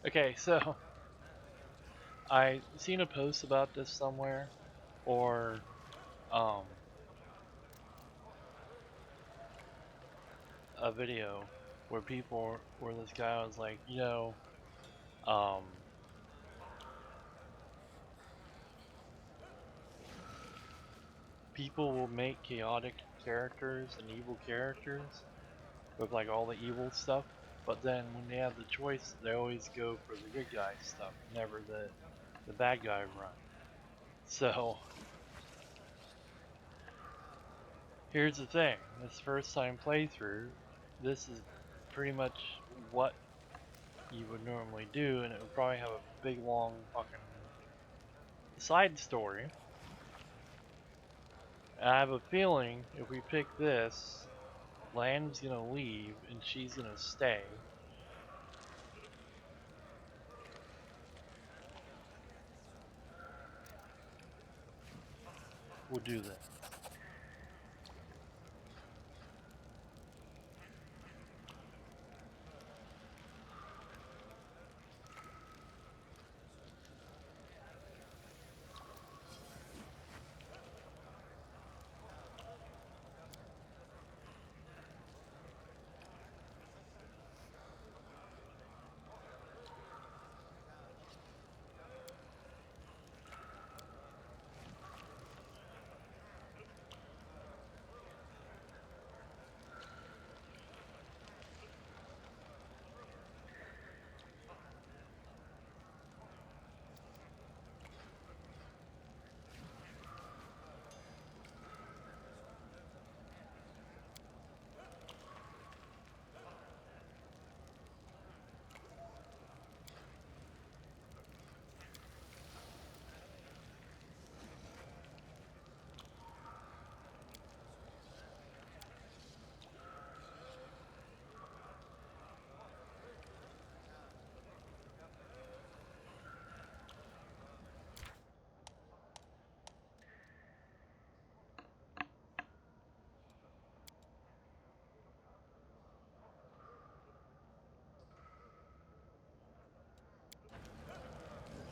Okay, so I seen a post about this somewhere, or a video where this guy was like, people will make chaotic characters and evil characters with like all the evil stuff, but then when they have the choice, they always go for the good guy stuff, never the bad guy run. So here's the thing: this first time playthrough, this is pretty much what you would normally do, and it would probably have a big long fucking side story I have a feeling if we pick this, Lamb's gonna leave and she's gonna stay. We'll do that.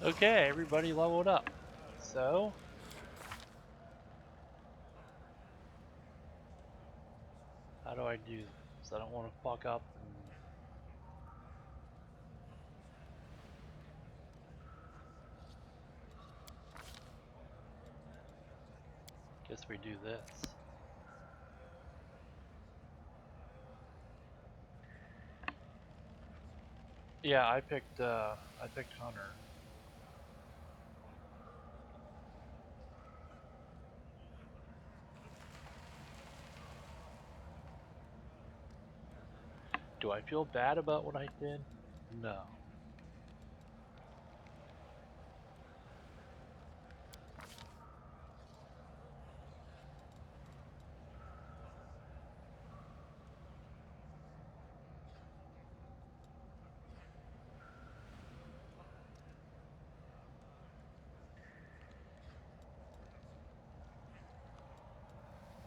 Okay, everybody leveled up. So, how do I do this? I don't want to fuck up and guess we do this. Yeah, I picked Hunter. Do I feel bad about what I did? No.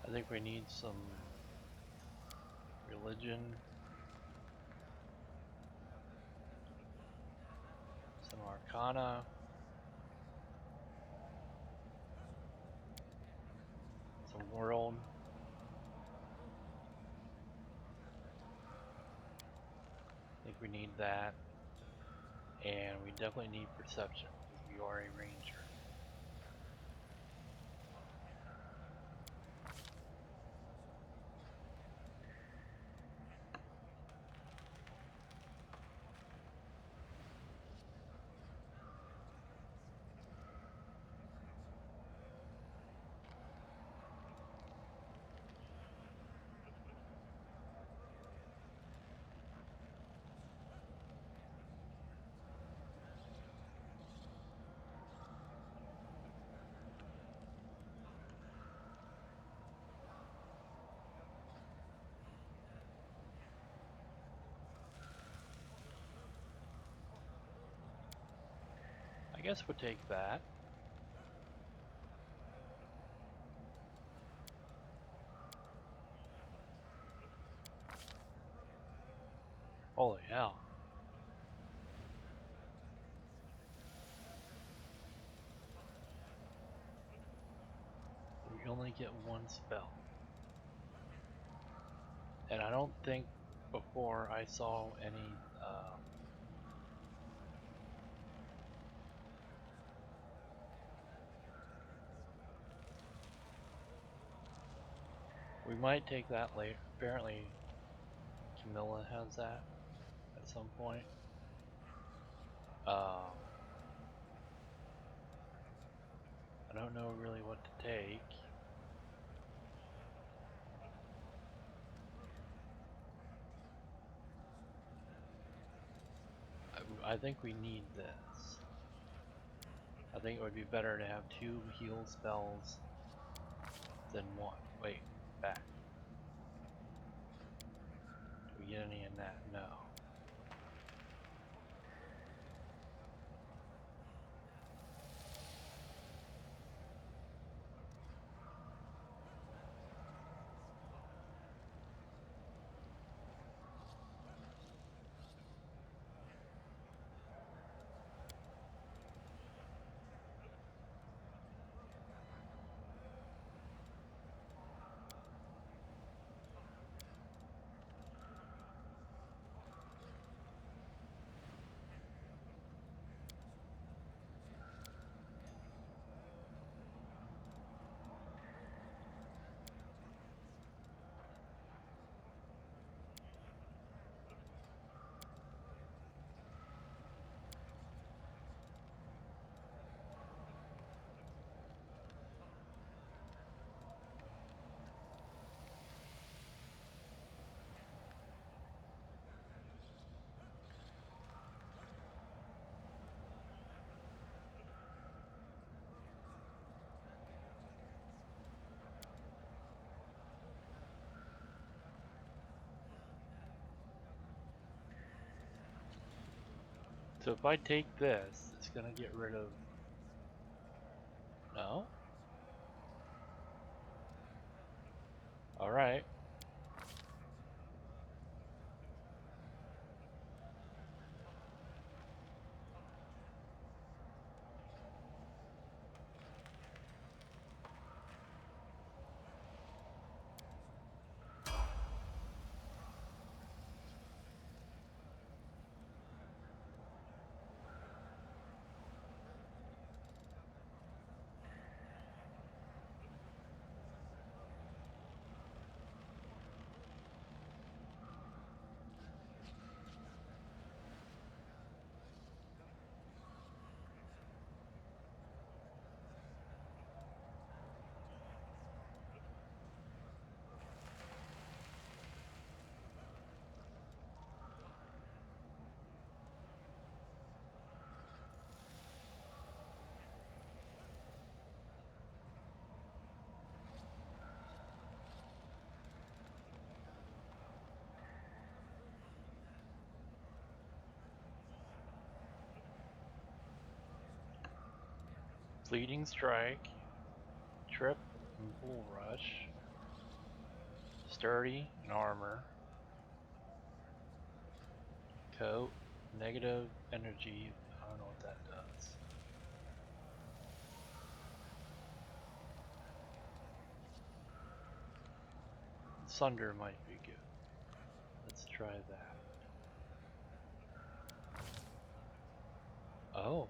I think we need some religion, some arcana, some world. I think we need that. And we definitely need perception because we are a ranger. I guess we'll take that. Holy hell. We only get one spell. And I don't think before I saw any we might take that later. Apparently Camilla has that at some point. I don't know really what to take. I think we need this. I think it would be better to have 2 heal spells than one. Wait, back. Do we get any in that? No. So if I take this, it's gonna get rid of... No? Alright. Fleeting Strike, Trip and Bull Rush, Sturdy and Armor, Coat, Negative Energy, I don't know what that does. Sunder might be good. Let's try that. Oh.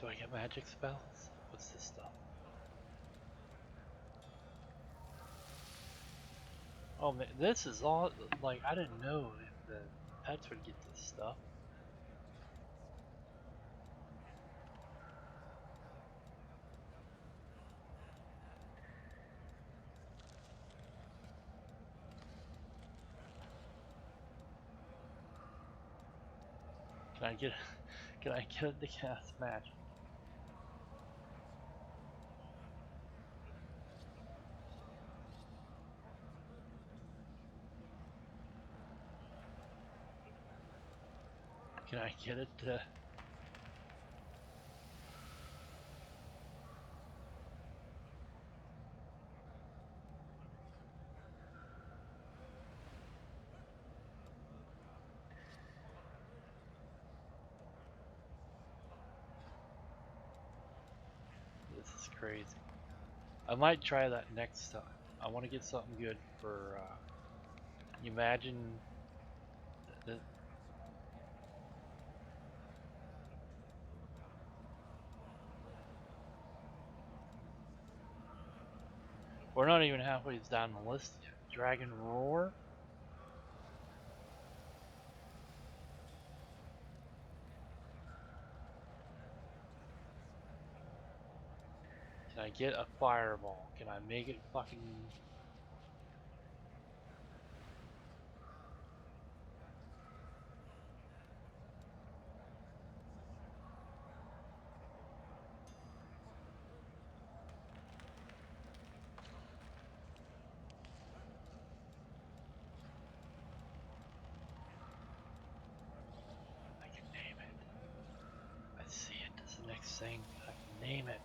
Do I get magic spells? What's this stuff? Oh man, this is all, like, I didn't know if the pets would get this stuff. Can I get, can I get it to cast magic? Can I get it to... This is crazy. I might try that next time. I want to get something good for, imagine... The, we're not even halfway down the list yet. Dragon Roar? Can I get a fireball? Can I make it fucking... I can name it. I see it. That's the next thing. I can name it.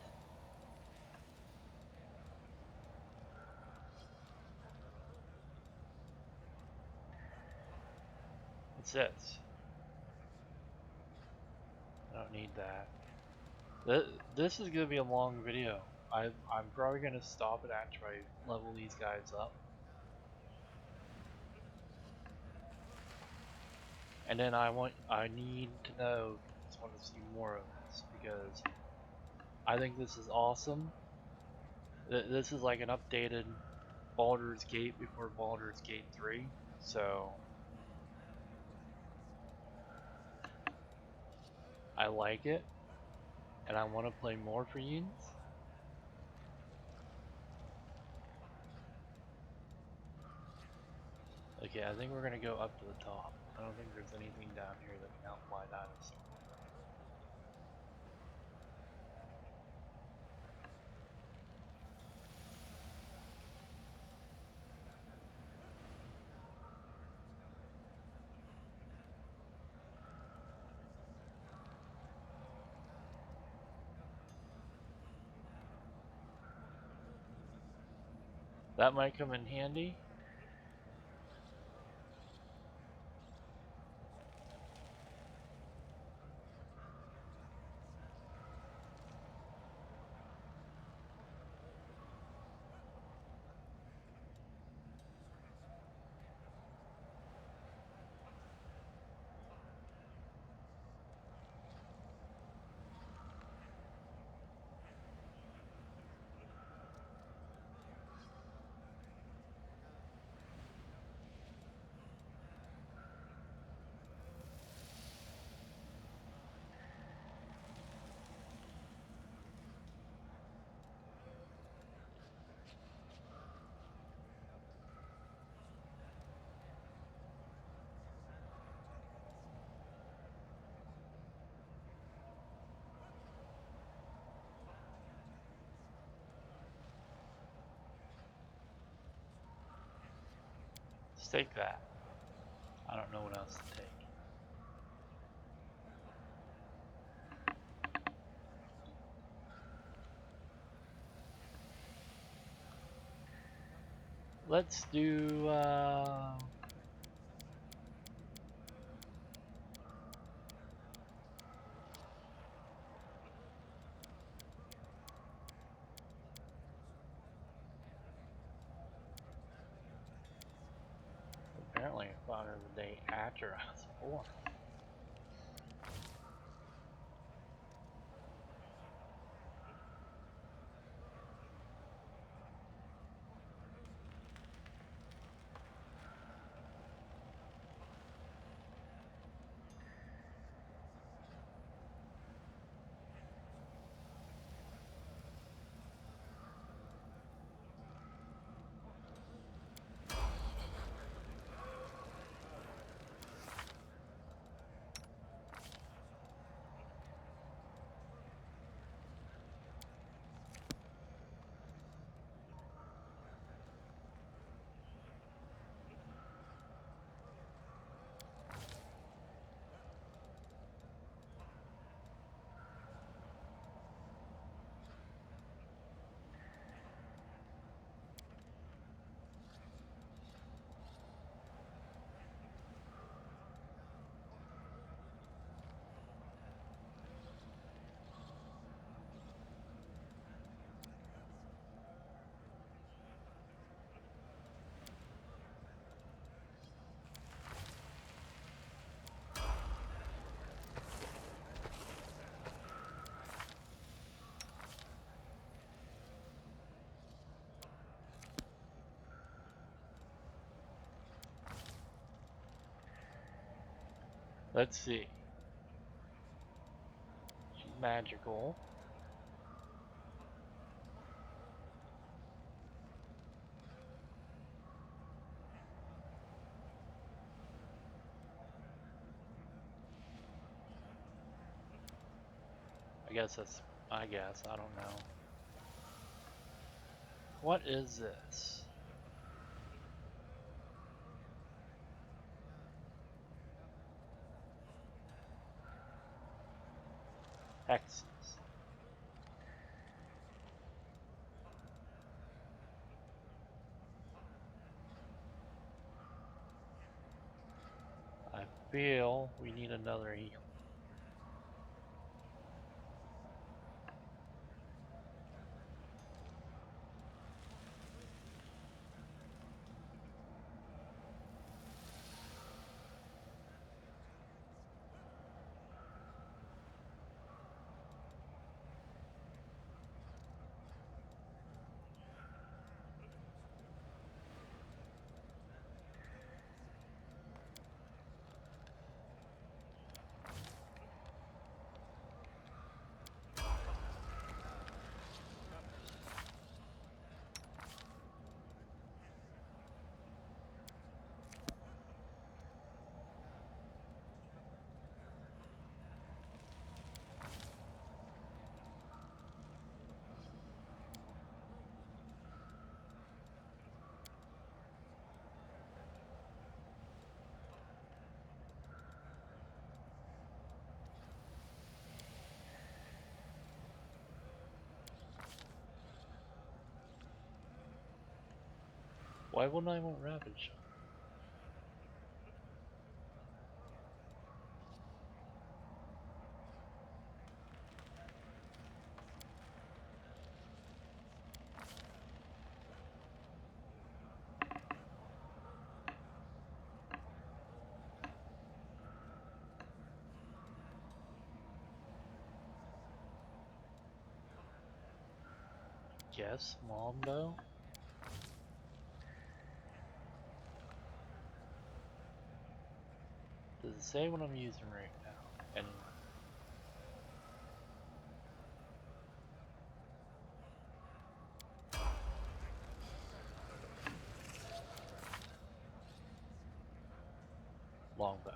What's this? I don't need that. This is gonna be a long video. I'm probably gonna stop it after I level these guys up. And then I need to know, I just want to see more of this because I think this is awesome. This is like an updated Baldur's Gate before Baldur's Gate 3, so I like it, and I want to play more for you. Okay, I think we're gonna go up to the top. I don't think there's anything down here that can outfly dinosaur. That might come in handy. Let's take that. I don't know what else to take. Let's do, apparently I found her the day after I was born. Let's see. Magical. I guess, I don't know. What is this? Hexes. I feel we need another heal. Why wouldn't I want Rapid Shot? Yes, Mombo. Does it say what I'm using right now? Anyway. Longbow.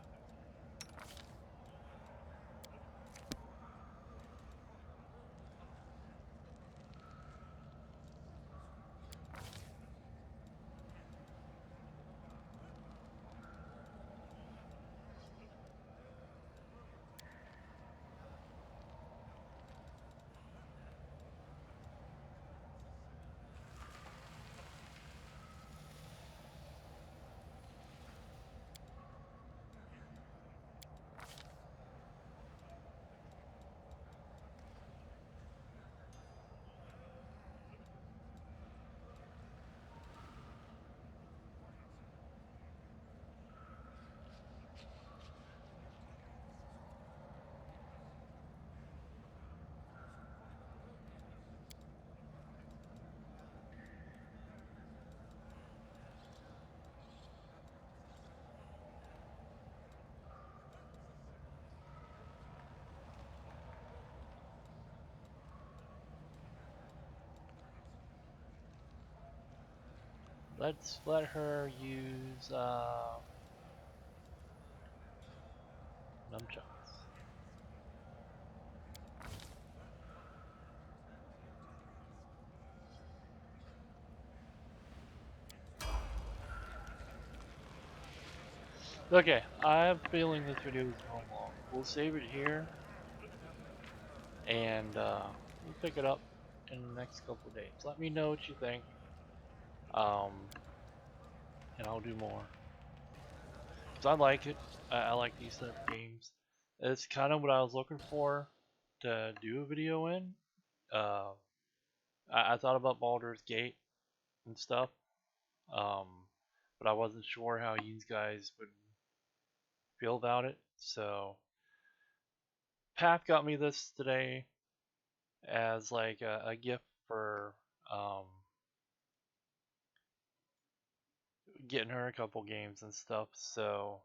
Let's let her use nunchucks. Okay, I have a feeling this video is going long. We'll save it here, and we'll pick it up in the next couple of days. Let me know what you think, um, and I'll do more. Cause I like it. I like these type of games. It's kind of what I was looking for to do a video in. Uh, I thought about Baldur's Gate and stuff, um, but I wasn't sure how you guys would feel about it. So Path got me this today as like a gift for um, getting her a couple games and stuff. So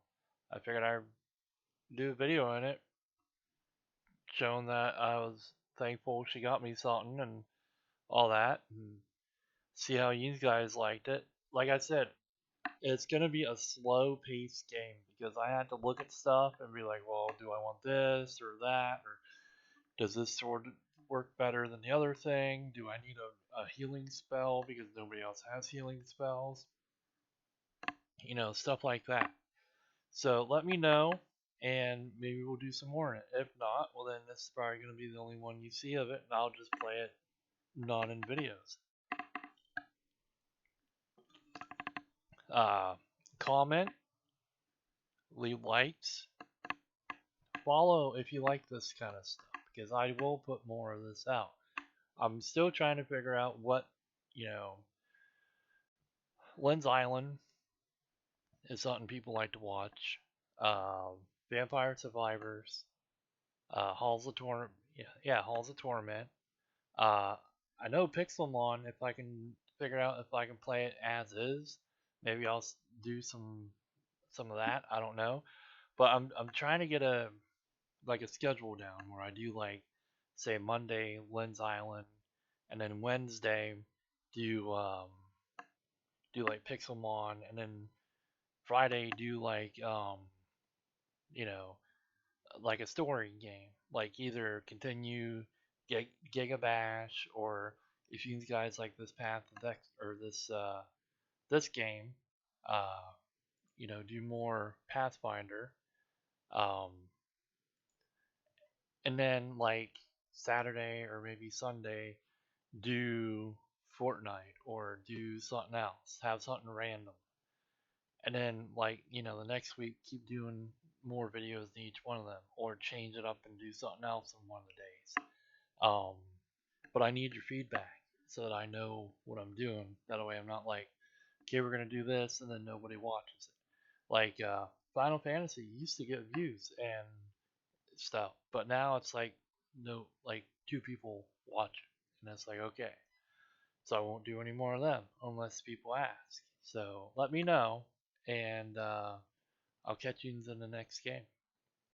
I figured I'd do a video in it, showing that I was thankful she got me something and all that, and see how you guys liked it. Like I said, it's gonna be a slow paced game because I had to look at stuff and be like, well, do I want this or that, or Does this sword work better than the other thing? Do I need a healing spell because nobody else has healing spells? Stuff like that. So let me know, and maybe we'll do some more in it. If not, well then this is probably going to be the only one you see of it, and I'll just play it not in videos. Uh, Comment, leave likes, follow if you like this kind of stuff, because I will put more of this out. I'm still trying to figure out what, you know, Lynn's Island is something people like to watch. Vampire Survivors, Halls of Torment, yeah, Halls of Torment. Uh, I know Pixelmon. If I can figure out if I can play it as is, maybe I'll do some of that. I don't know, but I'm trying to get a schedule down where I do like say Monday Lynn's Island, and then Wednesday do like Pixelmon, and then Friday do you know like a story game, like either continue Gigabash, or if you guys like this path or this game, uh, do more Pathfinder, um, and then like Saturday or maybe Sunday do Fortnite or do something else, have something random, and then the next week keep doing more videos in each one of them, or change it up and do something else on one of the days. Um, but I need your feedback so that I know what I'm doing. That way I'm not like, okay, we're gonna do this and then nobody watches it. Like Final Fantasy used to get views and stuff, but now it's like no, like two people watch it, and it's like okay, so I won't do any more of them unless people ask. So let me know, and I'll catch you in the next game.